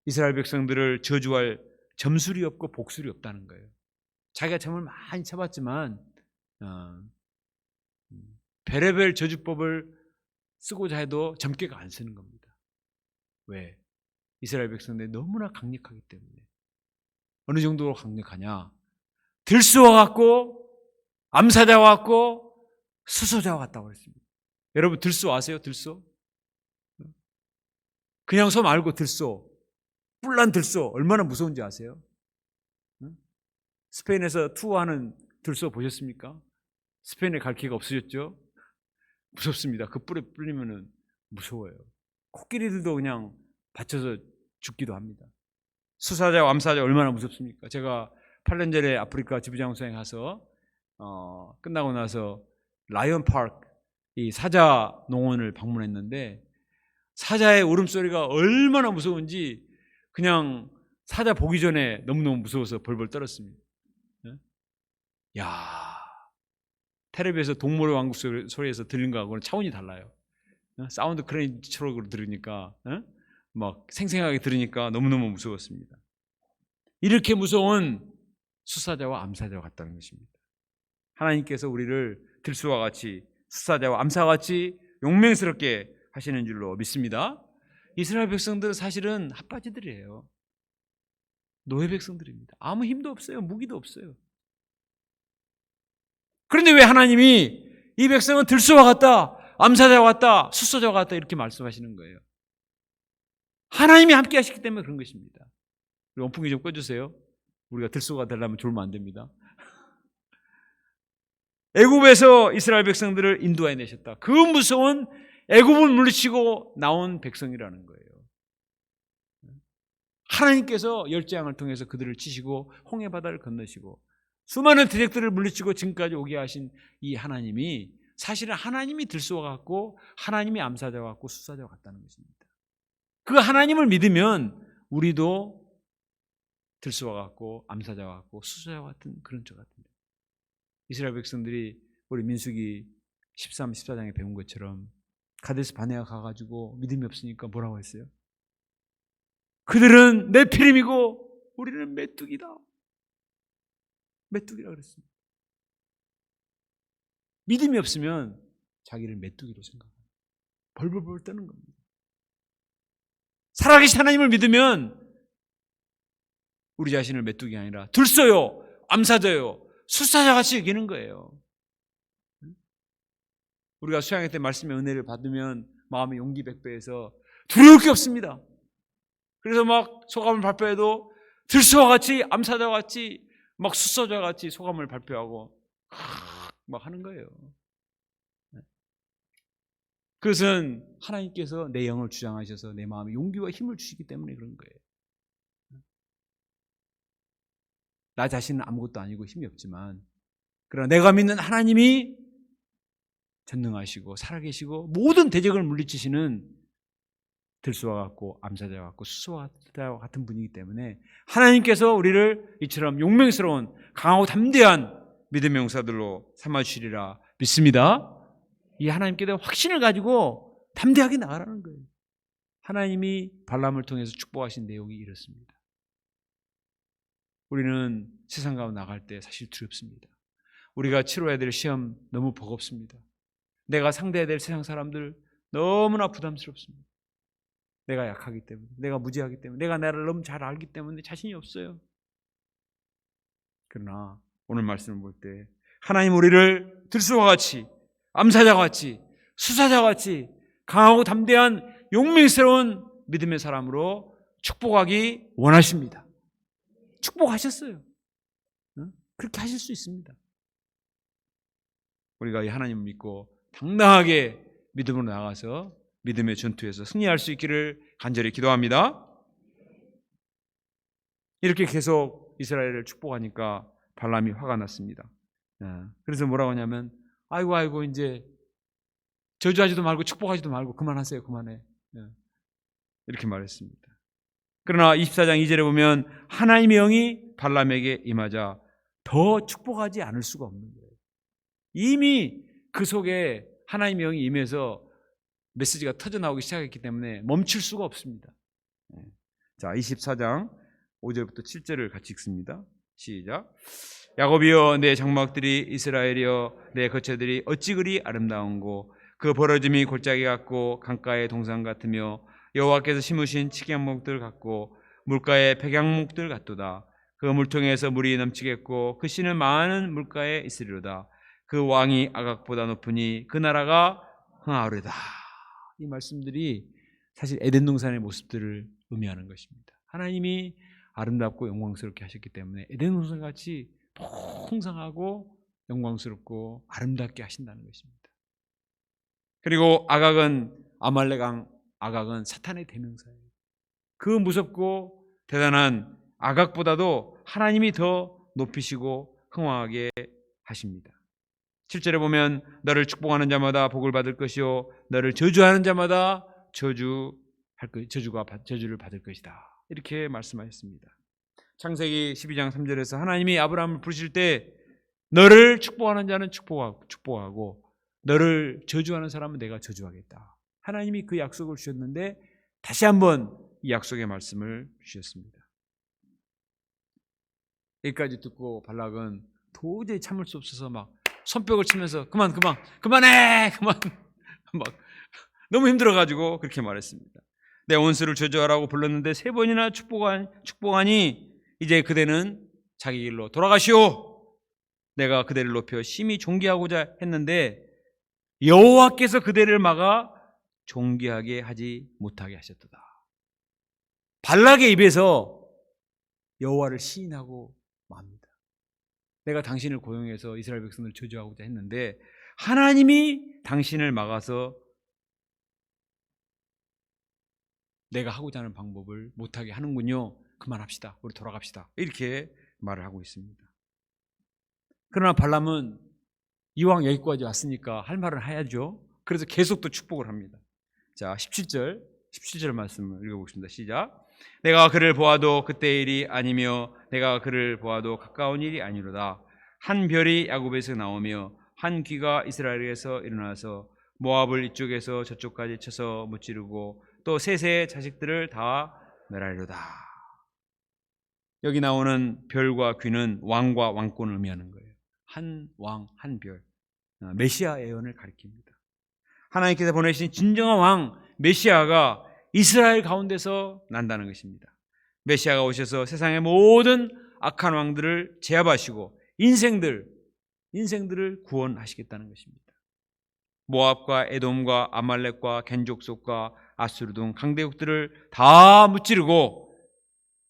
이스라엘 백성들을 저주할 점술이 없고 복술이 없다는 거예요. 자기가 점을 많이 쳐봤지만 별의별 저주법을 쓰고자 해도 점괘가 안 쓰는 겁니다. 왜? 이스라엘 백성들이 너무나 강력하기 때문에. 어느 정도로 강력하냐? 들수와 같고 암사자와 같고 수소자와 같다고 그랬습니다. 여러분 들소 아세요? 들소? 그냥 소 말고 들소, 뿔난 들소 얼마나 무서운지 아세요? 스페인에서 투어하는 들소 보셨습니까? 스페인에 갈 기회가 없으셨죠? 무섭습니다. 그 뿔에 뿔리면은 무서워요. 코끼리들도 그냥 받쳐서 죽기도 합니다. 수사자와 암사자 얼마나 무섭습니까? 제가 8년 전에 아프리카 지부장소에 가서 끝나고 나서 라이언 파크 이 사자 농원을 방문했는데 사자의 울음소리가 얼마나 무서운지 그냥 사자 보기 전에 너무너무 무서워서 벌벌 떨었습니다. 야, 텔레비에서 동물의 왕국 소리에서 들린 거하고는 차원이 달라요. 사운드 크레인처럼 들으니까 막 생생하게 들으니까 너무너무 무서웠습니다. 이렇게 무서운 수사자와 암사자와 같다는 것입니다. 하나님께서 우리를 들수와 같이 수사자와 암사와 같이 용맹스럽게 하시는 줄로 믿습니다. 이스라엘 백성들은 사실은 핫바지들이에요. 노예 백성들입니다. 아무 힘도 없어요. 무기도 없어요. 그런데 왜 하나님이 이 백성은 들수와 같다, 암사자와 같다, 수사자와 같다 이렇게 말씀하시는 거예요? 하나님이 함께 하시기 때문에 그런 것입니다. 원풍기 좀 꺼주세요. 우리가 들수가 되려면 졸면 안 됩니다. 애굽에서 이스라엘 백성들을 인도해 내셨다. 그 무서운 애굽을 물리치고 나온 백성이라는 거예요. 하나님께서 열재앙을 통해서 그들을 치시고 홍해 바다를 건너시고 수많은 대적들을 물리치고 지금까지 오게 하신 이 하나님이 사실은 하나님이 들수와 같고 하나님이 암사자와 같고 수사자와 같다는 것입니다. 그 하나님을 믿으면 우리도 들수와 같고 암사자와 같고 수사자와 같은 그런 저 같은데 이스라엘 백성들이 우리 민수기 13, 14장에 배운 것처럼 가데스 바네아 가가지고 믿음이 없으니까 뭐라고 했어요? 그들은 내 피림이고 우리는 메뚜기다. 메뚜기라 그랬습니다. 믿음이 없으면 자기를 메뚜기로 생각합니다. 벌벌벌 떠는 겁니다. 살아계신 하나님을 믿으면 우리 자신을 메뚜기가 아니라 들쏘요, 암사자요, 수사자같이 여기는 거예요. 우리가 수양회 때 말씀의 은혜를 받으면 마음의 용기 백배해서 두려울 게 없습니다. 그래서 막 소감을 발표해도 들쏘와 같이 암사자와 같이 막 수사자와 같이 소감을 발표하고 막 하는 거예요. 그것은 하나님께서 내 영을 주장하셔서 내 마음에 용기와 힘을 주시기 때문에 그런 거예요. 나 자신은 아무것도 아니고 힘이 없지만 그러나 내가 믿는 하나님이 전능하시고 살아계시고 모든 대적을 물리치시는 들수와 같고 암사자와 같고 수소와 같은 분이기 때문에 하나님께서 우리를 이처럼 용맹스러운 강하고 담대한 믿음의 용사들로 삼아주시리라 믿습니다. 이 하나님께 대한 확신을 가지고 담대하게 나가라는 거예요. 하나님이 발람을 통해서 축복하신 내용이 이렇습니다. 우리는 세상 가운데 나갈 때 사실 두렵습니다. 우리가 치러야 될 시험 너무 버겁습니다. 내가 상대해야 될 세상 사람들 너무나 부담스럽습니다. 내가 약하기 때문에, 내가 무지하기 때문에, 내가 나를 너무 잘 알기 때문에 자신이 없어요. 그러나 오늘 말씀을 볼 때 하나님 우리를 들소와 같이, 암사자와 같이, 수사자와 같이 강하고 담대한 용맹스러운 믿음의 사람으로 축복하기 원하십니다. 축복하셨어요. 그렇게 하실 수 있습니다. 우리가 이 하나님을 믿고 당당하게 믿음으로 나가서 믿음의 전투에서 승리할 수 있기를 간절히 기도합니다. 이렇게 계속 이스라엘을 축복하니까 발람이 화가 났습니다. 그래서 뭐라고 하냐면 아이고 이제 저주하지도 말고 축복하지도 말고 그만하세요. 그만해. 이렇게 말했습니다. 그러나 24장 2절에 보면 하나님의 영이 발람에게 임하자 더 축복하지 않을 수가 없는 거예요. 이미 그 속에 하나님의 영이 임해서 메시지가 터져나오기 시작했기 때문에 멈출 수가 없습니다. 자, 24장 5절부터 7절을 같이 읽습니다. 시작. 야곱이여 내 장막들이 이스라엘이여 내 거처들이 어찌 그리 아름다운고 그 벌어짐이 골짜기 같고 강가의 동산 같으며 여호와께서 심으신 측양목들 같고 물가의 백양목들 같도다. 그 물통에서 물이 넘치겠고 그 씨는 많은 물가에 있으리로다. 그 왕이 아각보다 높으니 그 나라가 흥하리로다. 이 말씀들이 사실 에덴 동산의 모습들을 의미하는 것입니다. 하나님이 아름답고 영광스럽게 하셨기 때문에 에덴 동산같이 풍성하고 영광스럽고 아름답게 하신다는 것입니다. 그리고 아각은 아말렉 왕 아각은 사탄의 대명사예요. 그 무섭고 대단한 아각보다도 하나님이 더 높이시고 흥왕하게 하십니다. 7절에 보면 너를 축복하는 자마다 복을 받을 것이요 너를 저주하는 자마다 저주를 받을 것이다. 이렇게 말씀하셨습니다. 창세기 12장 3절에서 하나님이 아브라함을 부르실 때 너를 축복하는 자는 축복하고 너를 저주하는 사람은 내가 저주하겠다. 하나님이 그 약속을 주셨는데 다시 한번 이 약속의 말씀을 주셨습니다. 여기까지 듣고 발락은 도저히 참을 수 없어서 막 손뼉을 치면서 그만해 막 너무 힘들어가지고 그렇게 말했습니다. 내 원수를 저주하라고 불렀는데 3번이나 축복하니 이제 그대는 자기 길로 돌아가시오. 내가 그대를 높여 심히 존귀하고자 했는데 여호와께서 그대를 막아 존귀하게 하지 못하게 하셨도다. 발락의 입에서 여호와를 시인하고 맙니다. 내가 당신을 고용해서 이스라엘 백성을 저주하고자 했는데 하나님이 당신을 막아서 내가 하고자 하는 방법을 못하게 하는군요. 그만합시다. 우리 돌아갑시다. 이렇게 말을 하고 있습니다. 그러나 발람은 이왕 여기까지 왔으니까 할 말은 해야죠. 그래서 계속 또 축복을 합니다. 자, 17절 말씀을 읽어보겠습니다. 시작. 내가 그를 보아도 그때의 일이 아니며 내가 그를 보아도 가까운 일이 아니로다. 한 별이 야곱에서 나오며 한 귀가 이스라엘에서 일어나서 모압을 이쪽에서 저쪽까지 쳐서 무찌르고 또 셋의 자식들을 다 멸하리로다. 여기 나오는 별과 귀는 왕과 왕권을 의미하는 거예요. 한 왕, 한 별. 메시아 예언을 가리킵니다. 하나님께서 보내신 진정한 왕 메시아가 이스라엘 가운데서 난다는 것입니다. 메시아가 오셔서 세상의 모든 악한 왕들을 제압하시고 인생들을 구원하시겠다는 것입니다. 모압과 에돔과 아말렉과 겐족속과 아수르 등 강대국들을 다 무찌르고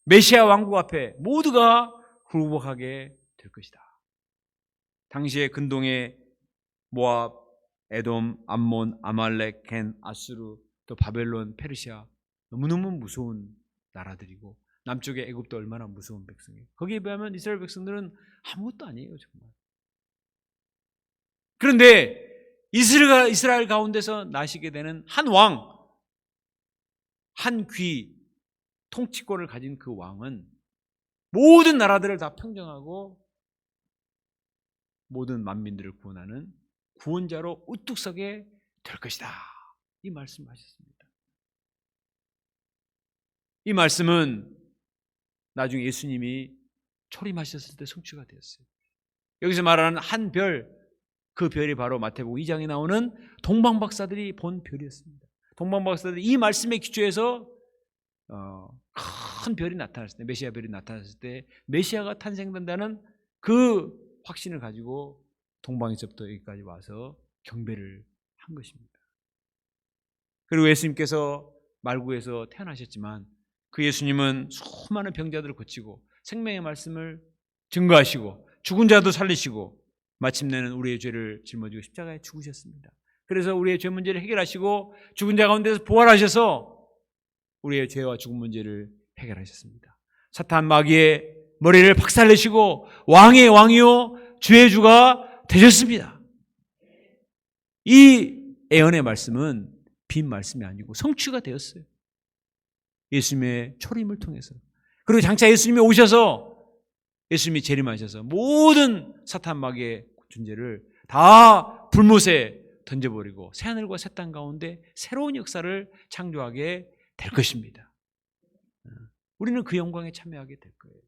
메시아 왕국 앞에 모두가 굴복하게 될 것이다. 당시의 근동의 모압, 에돔, 암몬, 아말렉, 겐, 아수르, 또 바벨론, 페르시아 너무너무 무서운 나라들이고 남쪽의 애굽도 얼마나 무서운 백성이에요. 거기에 비하면 이스라엘 백성들은 아무것도 아니에요. 정말. 그런데 이스라엘 가운데서 나시게 되는 한 왕, 한 귀, 통치권을 가진 그 왕은 모든 나라들을 다 평정하고 모든 만민들을 구원하는 구원자로 우뚝 서게 될 것이다. 이 말씀하셨습니다. 이 말씀은 나중에 예수님이 초림하셨을 때 성취가 되었어요. 여기서 말하는 한 별, 그 별이 바로 마태복음 2장에 나오는 동방박사들이 본 별이었습니다. 동방박사들이 이 말씀에 기초해서 큰 별이 나타났을 때, 메시아 별이 나타났을 때 메시아가 탄생된다는 그 확신을 가지고 동방에서부터 여기까지 와서 경배를 한 것입니다. 그리고 예수님께서 말구에서 태어나셨지만 그 예수님은 수많은 병자들을 고치고 생명의 말씀을 증거하시고 죽은 자도 살리시고 마침내는 우리의 죄를 짊어지고 십자가에 죽으셨습니다. 그래서 우리의 죄 문제를 해결하시고 죽은 자 가운데서 부활하셔서 우리의 죄와 죽은 문제를 해결하셨습니다. 사탄 마귀의 머리를 박살내시고 왕의 왕이요 주의 주가 되셨습니다. 이 예언의 말씀은 빈 말씀이 아니고 성취가 되었어요. 예수님의 초림을 통해서. 그리고 장차 예수님이 오셔서 예수님이 재림하셔서 모든 사탄 마귀의 존재를 다 불못에 던져버리고 새하늘과 새 땅 가운데 새로운 역사를 창조하게 될 것입니다. 우리는 그 영광에 참여하게 될 거예요.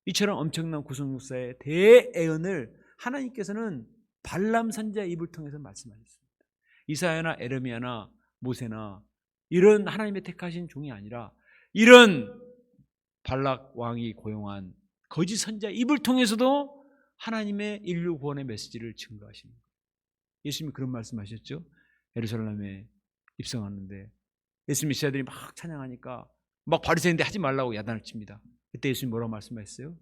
이처럼 엄청난 구속 역사의 대예언을 하나님께서는 발람 선지자의 입을 통해서 말씀하셨습니다. 이사야나 에레미야나 모세나 이런 하나님의 택하신 종이 아니라 이런 발락 왕이 고용한 거짓 선지자의 입을 통해서도 하나님의 인류 구원의 메시지를 증거하시는 거예요. 예수님이 그런 말씀하셨죠. 예루살렘에 입성하는데 예수님의 제자들이 막 찬양하니까 막 바리새인들 하지 말라고 야단을 칩니다. 그때 예수님이 뭐라고 말씀하셨어요?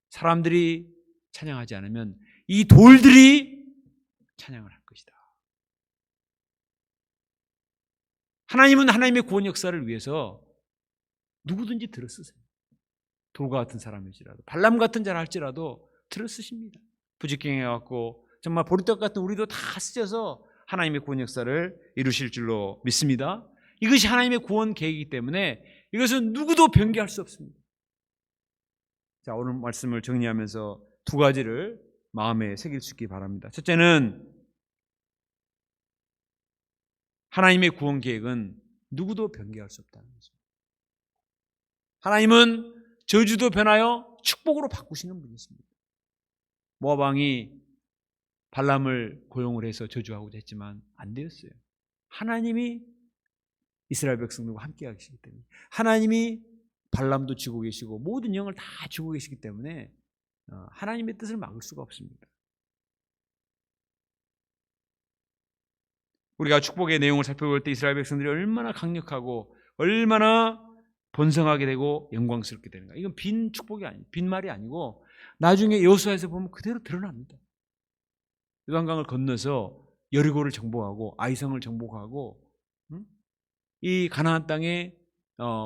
사람들이 찬양하지 않으면 이 돌들이 찬양을 할 것이다. 하나님은 하나님의 구원 역사를 위해서 누구든지 들어쓰세요. 돌과 같은 사람일지라도 발람 같은 자라 할지라도 들어쓰십니다. 부직경해갖고 정말 보리떡 같은 우리도 다 쓰셔서 하나님의 구원 역사를 이루실 줄로 믿습니다. 이것이 하나님의 구원 계획이기 때문에 이것은 누구도 변개할 수 없습니다. 자, 오늘 말씀을 정리하면서 두 가지를 마음에 새길 수 있기 바랍니다. 첫째는 하나님의 구원 계획은 누구도 변개할 수 없다는 거죠. 하나님은 저주도 변하여 축복으로 바꾸시는 분이십니다. 모압 왕이 발람을 고용을 해서 저주하고자 했지만 안 되었어요. 하나님이 이스라엘 백성들과 함께 하시기 때문에 하나님이 발람도 쥐고 계시고 모든 영을 다 쥐고 계시기 때문에 하나님의 뜻을 막을 수가 없습니다. 우리가 축복의 내용을 살펴볼 때 이스라엘 백성들이 얼마나 강력하고 얼마나 번성하게 되고 영광스럽게 되는가. 이건 빈 축복이 아니에요. 빈 말이 아니고 나중에 여호수아에서 보면 그대로 드러납니다. 요단강을 건너서 여리고를 정복하고 아이성을 정복하고 이 가나안 땅에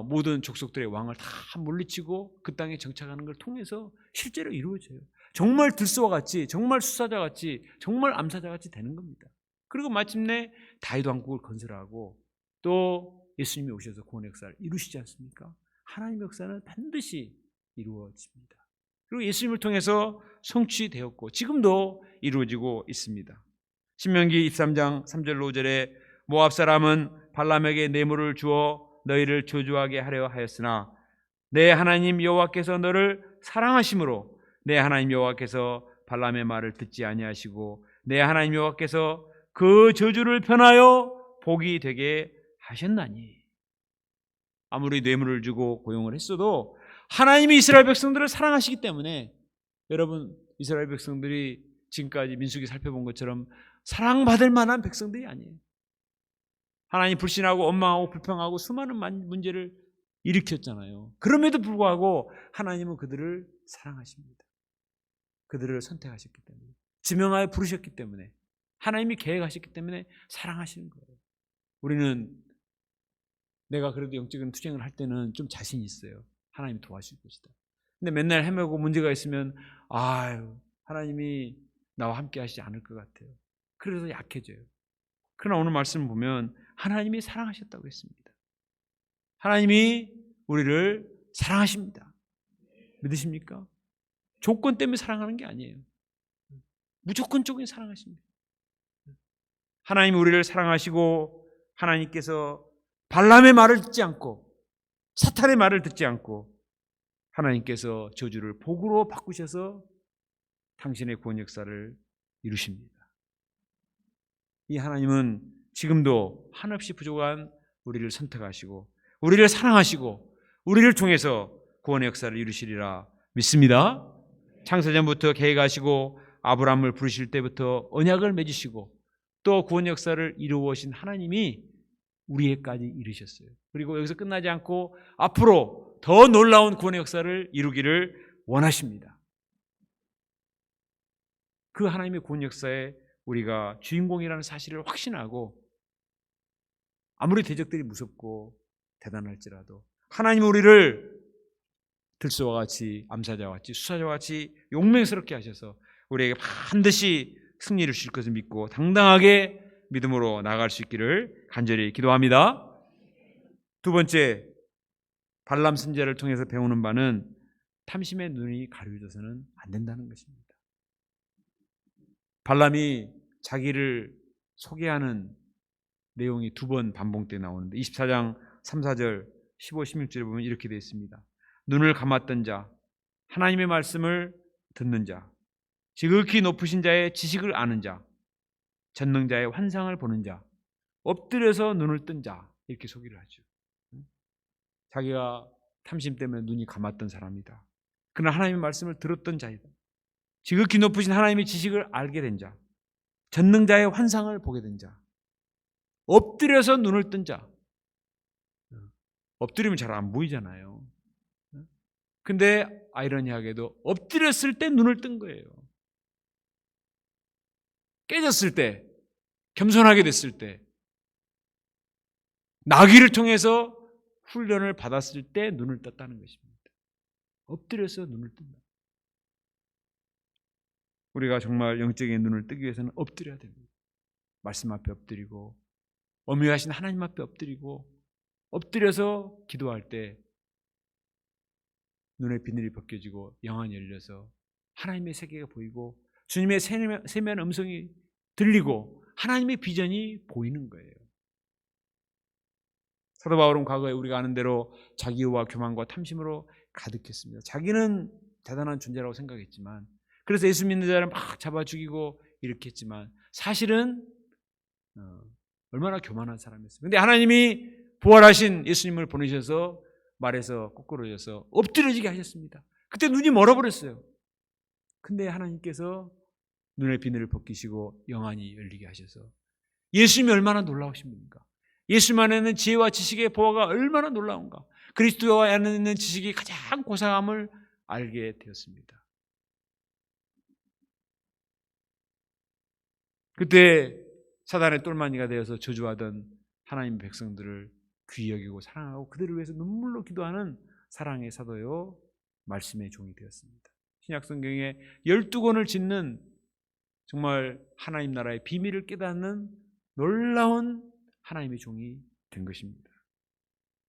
모든 족속들의 왕을 다 물리치고 그 땅에 정착하는 걸 통해서 실제로 이루어져요. 정말 들소와 같이, 정말 수사자 같이, 정말 암사자 같이 되는 겁니다. 그리고 마침내 다윗 왕국을 건설하고 또 예수님이 오셔서 구원 역사를 이루시지 않습니까? 하나님의 역사는 반드시 이루어집니다. 그리고 예수님을 통해서 성취되었고 지금도 이루어지고 있습니다. 신명기 23장 3절로 5절에 모압 사람은 발람에게 뇌물을 주어 너희를 저주하게 하려 하였으나 내 하나님 여호와께서 너를 사랑하심으로 내 하나님 여호와께서 발람의 말을 듣지 아니하시고 내 하나님 여호와께서 그 저주를 편하여 복이 되게 하셨나니. 아무리 뇌물을 주고 고용을 했어도 하나님이 이스라엘 백성들을 사랑하시기 때문에 여러분 이스라엘 백성들이 지금까지 민수기 살펴본 것처럼 사랑받을 만한 백성들이 아니에요. 하나님 불신하고 원망하고 불평하고 수많은 문제를 일으켰잖아요. 그럼에도 불구하고 하나님은 그들을 사랑하십니다. 그들을 선택하셨기 때문에 지명하여 부르셨기 때문에 하나님이 계획하셨기 때문에 사랑하시는 거예요. 우리는 내가 그래도 영적인 투쟁을 할 때는 좀 자신이 있어요. 하나님이 도와줄 것이다. 근데 맨날 헤매고 문제가 있으면 하나님이 나와 함께 하시지 않을 것 같아요. 그래서 약해져요. 그러나 오늘 말씀을 보면 하나님이 사랑하셨다고 했습니다. 하나님이 우리를 사랑하십니다. 믿으십니까? 조건 때문에 사랑하는 게 아니에요. 무조건적인 사랑하십니다. 하나님이 우리를 사랑하시고 하나님께서 발람의 말을 듣지 않고 사탄의 말을 듣지 않고 하나님께서 저주를 복으로 바꾸셔서 당신의 구원 역사를 이루십니다. 이 하나님은 지금도 한없이 부족한 우리를 선택하시고 우리를 사랑하시고 우리를 통해서 구원의 역사를 이루시리라 믿습니다. 창세전부터 계획하시고 아브라함을 부르실 때부터 언약을 맺으시고 또 구원 역사를 이루어오신 하나님이 우리에까지 이르셨어요. 그리고 여기서 끝나지 않고 앞으로 더 놀라운 구원의 역사를 이루기를 원하십니다. 그 하나님의 구원 역사에 우리가 주인공이라는 사실을 확신하고 아무리 대적들이 무섭고 대단할지라도 하나님 우리를 들소와 같이 암사자와 같이 수사자와 같이 용맹스럽게 하셔서 우리에게 반드시 승리를 주실 것을 믿고 당당하게 믿음으로 나아갈 수 있기를 간절히 기도합니다. 두 번째, 발람 선지자를 통해서 배우는 바는 탐심의 눈이 가려져서는 안 된다는 것입니다. 발람이 자기를 소개하는 내용이 두 번 반복되어 나오는데 24장 3, 4절 15, 16절에 보면 이렇게 되어 있습니다. 눈을 감았던 자, 하나님의 말씀을 듣는 자, 지극히 높으신 자의 지식을 아는 자, 전능자의 환상을 보는 자, 엎드려서 눈을 뜬 자, 이렇게 소개를 하죠. 자기가 탐심 때문에 눈이 감았던 사람이다. 그러나 하나님의 말씀을 들었던 자이다. 지극히 높으신 하나님의 지식을 알게 된 자, 전능자의 환상을 보게 된 자, 엎드려서 눈을 뜬 자. 엎드리면 잘 안 보이잖아요. 근데 아이러니하게도 엎드렸을 때 눈을 뜬 거예요. 깨졌을 때, 겸손하게 됐을 때, 나귀를 통해서 훈련을 받았을 때 눈을 떴다는 것입니다. 엎드려서 눈을 뜬다. 우리가 정말 영적인 눈을 뜨기 위해서는 엎드려야 됩니다. 말씀 앞에 엎드리고 엄위하신 하나님 앞에 엎드리고 엎드려서 기도할 때 눈의 비늘이 벗겨지고 영안이 열려서 하나님의 세계가 보이고 주님의 세미한 음성이 들리고 하나님의 비전이 보이는 거예요. 사도 바울은 과거에 우리가 아는 대로 자기와 교만과 탐심으로 가득했습니다. 자기는 대단한 존재라고 생각했지만 그래서 예수 믿는 자를 막 잡아 죽이고 이렇게 했지만 사실은 얼마나 교만한 사람이었어요. 그런데 하나님이 부활하신 예수님을 보내셔서 말에서 거꾸로져서 엎드려지게 하셨습니다. 그때 눈이 멀어버렸어요. 근데 하나님께서 눈의 비늘을 벗기시고 영안이 열리게 하셔서 예수님이 얼마나 놀라우신 분인가. 예수님 안에 있는 지혜와 지식의 보화가 얼마나 놀라운가. 그리스도 안에 있는 지식이 가장 고상함을 알게 되었습니다. 그때 사단의 똘마니가 되어서 저주하던 하나님의 백성들을 귀히 여기고 사랑하고 그들을 위해서 눈물로 기도하는 사랑의 사도요 말씀의 종이 되었습니다. 신약 성경에 12권을 짓는 정말 하나님 나라의 비밀을 깨닫는 놀라운 하나님의 종이 된 것입니다.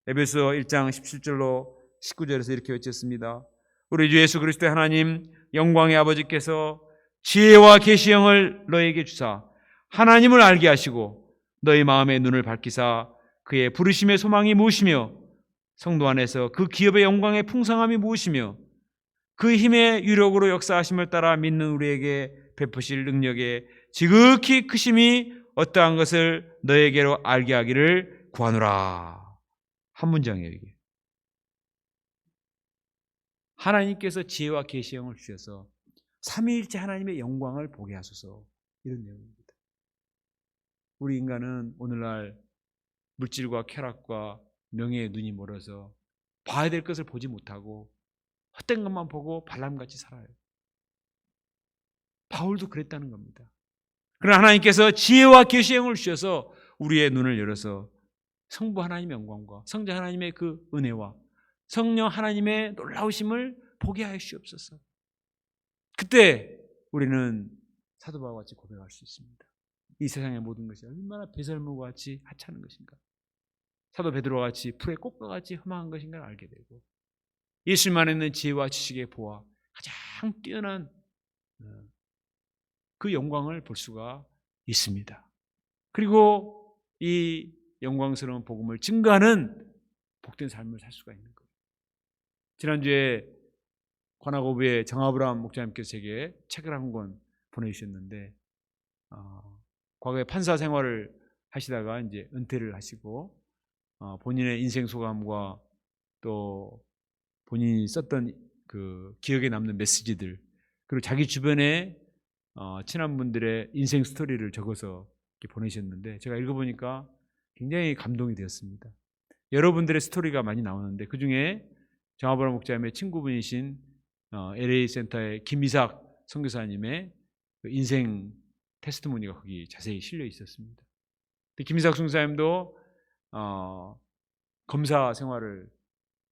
에베소 1장 17절로 19절에서 이렇게 외쳤습니다. 우리 주 예수 그리스도의 하나님 영광의 아버지께서 지혜와 계시형을 너에게 주사 하나님을 알게 하시고 너희 마음의 눈을 밝히사 그의 부르심의 소망이 무엇이며 성도 안에서 그 기업의 영광의 풍성함이 무엇이며 그 힘의 유력으로 역사하심을 따라 믿는 우리에게 베푸실 능력의 지극히 크심이 어떠한 것을 너에게로 알게 하기를 구하노라. 한 문장이에요 이게. 하나님께서 지혜와 계시형을 주셔서 삼위일체 하나님의 영광을 보게 하소서, 이런 내용입니다. 우리 인간은 오늘날 물질과 쾌락과 명예의 눈이 멀어서 봐야 될 것을 보지 못하고 헛된 것만 보고 발람같이 살아요. 바울도 그랬다는 겁니다. 그러나 하나님께서 지혜와 계시형을 주셔서 우리의 눈을 열어서 성부 하나님의 영광과 성자 하나님의 그 은혜와 성령 하나님의 놀라우심을 보게 하여 주옵소서. 그때 우리는 사도 바울과 같이 고백할 수 있습니다. 이 세상의 모든 것이 얼마나 배설물과 같이 하찮은 것인가, 사도 베드로와 같이 풀의 꽃과 같이 험한 것인가를 알게 되고 예수님 안에 있는 지혜와 지식의 보화, 가장 뛰어난 그 영광을 볼 수가 있습니다. 그리고 이 영광스러운 복음을 증거하는 복된 삶을 살 수가 있는 거예요. 지난주에 관악오브의 정아브라함 목사님께서 제게 책을 한 권 보내주셨는데, 과거에 판사 생활을 하시다가 이제 은퇴를 하시고 본인의 인생 소감과 또 본인이 썼던 그 기억에 남는 메시지들, 그리고 자기 주변에 친한 분들의 인생 스토리를 적어서 이렇게 보내셨는데, 제가 읽어보니까 굉장히 감동이 되었습니다. 여러분들의 스토리가 많이 나오는데 그 중에 정아브라함 목사님의 친구분이신 LA 센터의 김이삭 선교사님의 그 인생 테스트모니가 거기 자세히 실려 있었습니다. 김이삭 선교사님도 검사 생활을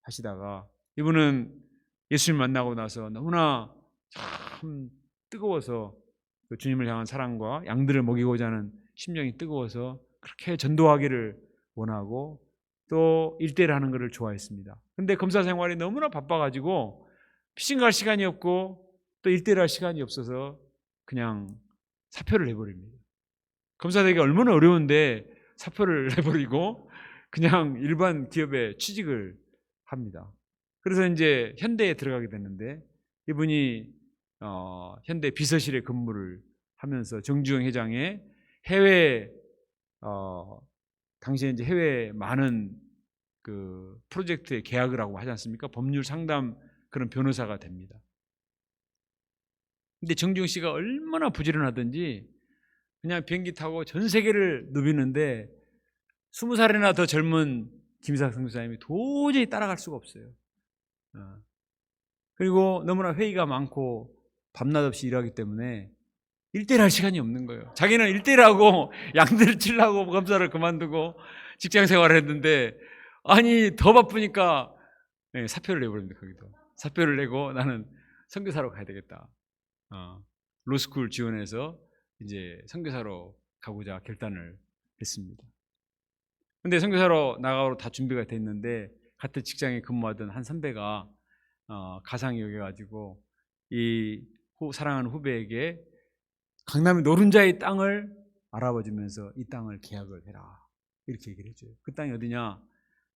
하시다가 이분은 예수님 만나고 나서 너무나 참 뜨거워서 그 주님을 향한 사랑과 양들을 먹이고자 하는 심령이 뜨거워서 그렇게 전도하기를 원하고 또 일대를 하는 것을 좋아했습니다. 근데 검사 생활이 너무나 바빠가지고 피신 갈 시간이 없고 또 일대를 할 시간이 없어서 그냥 사표를 내버립니다. 검사 되기 얼마나 어려운데 사표를 내버리고 그냥 일반 기업에 취직을 합니다. 그래서 이제 현대에 들어가게 됐는데, 이분이 현대 비서실에 근무를 하면서 정주영 회장의 해외 당시에 이제 해외 많은 그 프로젝트에 계약을 하고 하지 않습니까? 법률 상담 그런 변호사가 됩니다. 근데 정주영 씨가 얼마나 부지런하든지 그냥 비행기 타고 전 세계를 누비는데 20살이나 더 젊은 김이삭 선교사님이 도저히 따라갈 수가 없어요. 그리고 너무나 회의가 많고 밤낮 없이 일하기 때문에 일대를 할 시간이 없는 거예요. 자기는 일대를 하고 양들을 치려고 검사를 그만두고 직장 생활을 했는데, 아니 더 바쁘니까 사표를 내버립니다. 거기도 사표를 내고 나는 선교사로 가야 되겠다. 로스쿨 지원해서 이제 선교사로 가고자 결단을 했습니다. 근데 선교사로 나가고 다 준비가 됐는데 같은 직장에 근무하던 한 선배가 가상이 여겨가지고 이 사랑하는 후배에게 강남의 노른자의 땅을 알아봐주면서 이 땅을 계약을 해라 이렇게 얘기를 해줘요. 그 땅이 어디냐?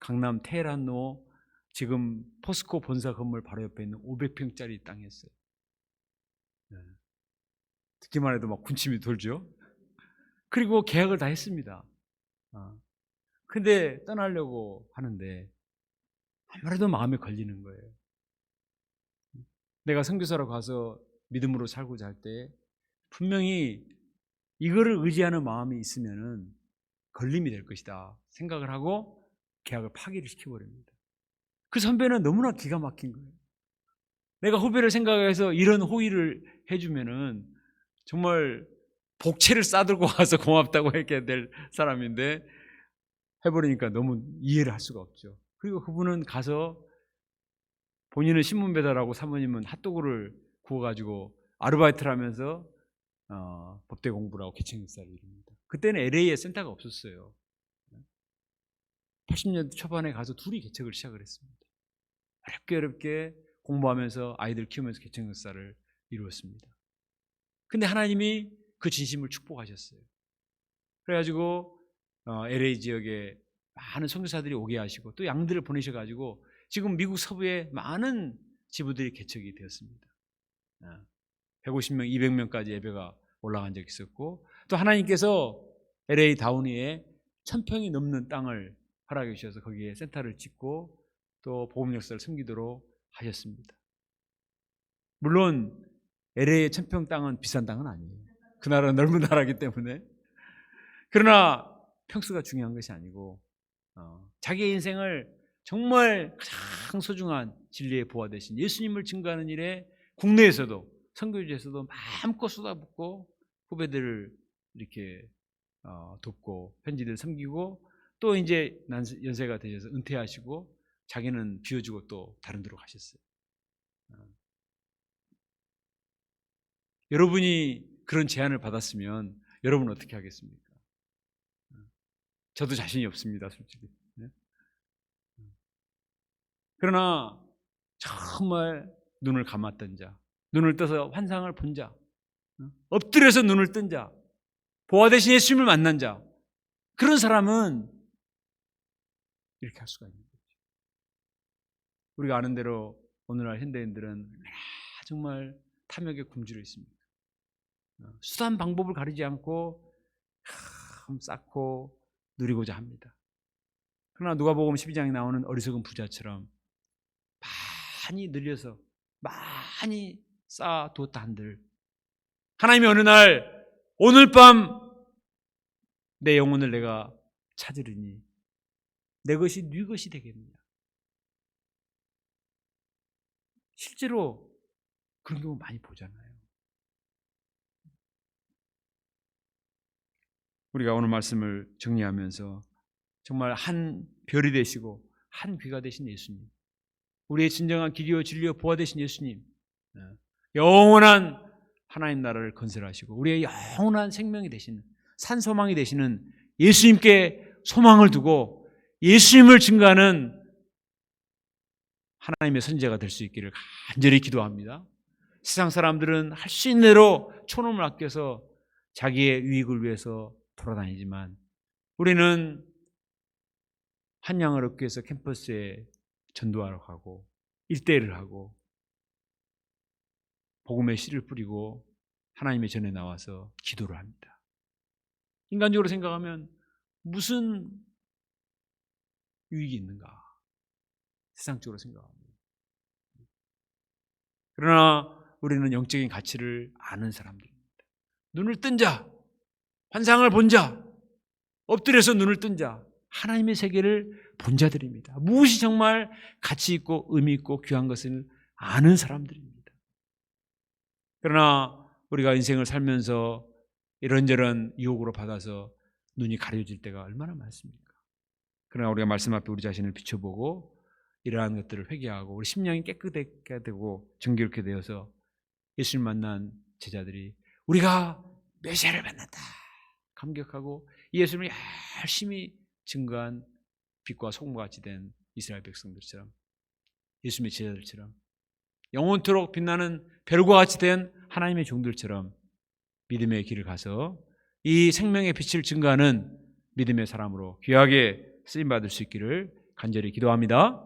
강남 테헤란로 지금 포스코 본사 건물 바로 옆에 있는 500평짜리 땅이었어요. 듣기만 해도 막 군침이 돌죠. 그리고 계약을 다 했습니다. 근데 떠나려고 하는데 아무래도 마음에 걸리는 거예요. 내가 선교사로 가서 믿음으로 살고자 할 때 분명히 이거를 의지하는 마음이 있으면은 걸림이 될 것이다 생각을 하고 계약을 파기를 시켜버립니다. 그 선배는 너무나 기가 막힌 거예요. 내가 후배를 생각해서 이런 호의를 해주면은 정말 복채를 싸들고 와서 고맙다고 해야 될 사람인데 해버리니까 너무 이해를 할 수가 없죠. 그리고 그분은 가서 본인은 신문 배달하고 사모님은 핫도그를 구워가지고 아르바이트를 하면서 법대 공부를 하고 개척역사를 이룹니다. 그때는 LA에 센터가 없었어요. 80년대 초반에 가서 둘이 개척을 시작을 했습니다. 어렵게 공부하면서 아이들 키우면서 개척역사를 이루었습니다. 근데 하나님이 그 진심을 축복하셨어요. 그래가지고 LA 지역에 많은 선교사들이 오게 하시고 또 양들을 보내셔가지고 지금 미국 서부에 많은 지부들이 개척이 되었습니다. 150명, 200명까지 예배가 올라간 적이 있었고, 또 하나님께서 LA 다운위에 1000평이 넘는 땅을 허락해 주셔서 거기에 센터를 짓고 또 복음 역사를 섬기도록 하셨습니다. 물론 LA의 1000평 땅은 비싼 땅은 아니에요. 그 나라는 넓은 나라이기 때문에. 그러나 평수가 중요한 것이 아니고 자기의 인생을 정말 가장 소중한 진리의 보화 되신 예수님을 증거하는 일에 국내에서도 선교지에서도 마음껏 쏟아붓고 후배들을 이렇게 돕고 현지들 섬기고 또 이제 연세가 되셔서 은퇴하시고 자기는 비워주고 또 다른 데로 가셨어요. 여러분이 그런 제안을 받았으면 여러분은 어떻게 하겠습니까? 저도 자신이 없습니다, 솔직히. 그러나 정말 눈을 감았던 자, 눈을 떠서 환상을 본 자, 엎드려서 눈을 뜬 자, 보아 대신 예수님을 만난 자, 그런 사람은 이렇게 할 수가 있는 거죠. 우리가 아는 대로 오늘날 현대인들은 얼마나 정말 탐욕에 굶주려 있습니다. 수단 방법을 가리지 않고 쌓고 누리고자 합니다. 그러나 누가복음 12장에 나오는 어리석은 부자처럼 많이 늘려서 많이 쌓아두었다 한들 하나님이 어느 날 오늘 밤 내 영혼을 내가 찾으리니 내 것이 네 것이 되겠느냐. 실제로 그런 경우 많이 보잖아요. 우리가 오늘 말씀을 정리하면서 정말 한 별이 되시고 한 귀가 되신 예수님, 우리의 진정한 길이요 진리요 보화 되신 예수님, 영원한 하나님 나라를 건설하시고 우리의 영원한 생명이 되시는 산소망이 되시는 예수님께 소망을 두고 예수님을 증거하는 하나님의 선지자가 될 수 있기를 간절히 기도합니다. 세상 사람들은 할 수 있는 대로 촌음을 아껴서 자기의 유익을 위해서 돌아다니지만 우리는 한 양을 얻기 위해서 캠퍼스에 전도하러 가고 일대일을 하고 복음의 씨를 뿌리고 하나님의 전에 나와서 기도를 합니다. 인간적으로 생각하면 무슨 유익이 있는가? 세상적으로 생각합니다. 그러나 우리는 영적인 가치를 아는 사람들입니다. 눈을 뜬 자, 환상을 본 자, 엎드려서 눈을 뜬 자, 하나님의 세계를 본 자들입니다. 무엇이 정말 가치 있고 의미 있고 귀한 것을 아는 사람들입니다. 그러나 우리가 인생을 살면서 이런저런 유혹으로 받아서 눈이 가려질 때가 얼마나 많습니까? 그러나 우리가 말씀 앞에 우리 자신을 비춰보고 이러한 것들을 회개하고 우리 심령이 깨끗하게 되고 정결케 되어서 예수를 만난 제자들이 우리가 메시아를 만났다 감격하고 예수님을 열심히 증거한 빛과 소금과 같이 된 이스라엘 백성들처럼 예수님의 제자들처럼 영원토록 빛나는 별과 같이 된 하나님의 종들처럼 믿음의 길을 가서 이 생명의 빛을 증거하는 믿음의 사람으로 귀하게 쓰임받을 수 있기를 간절히 기도합니다.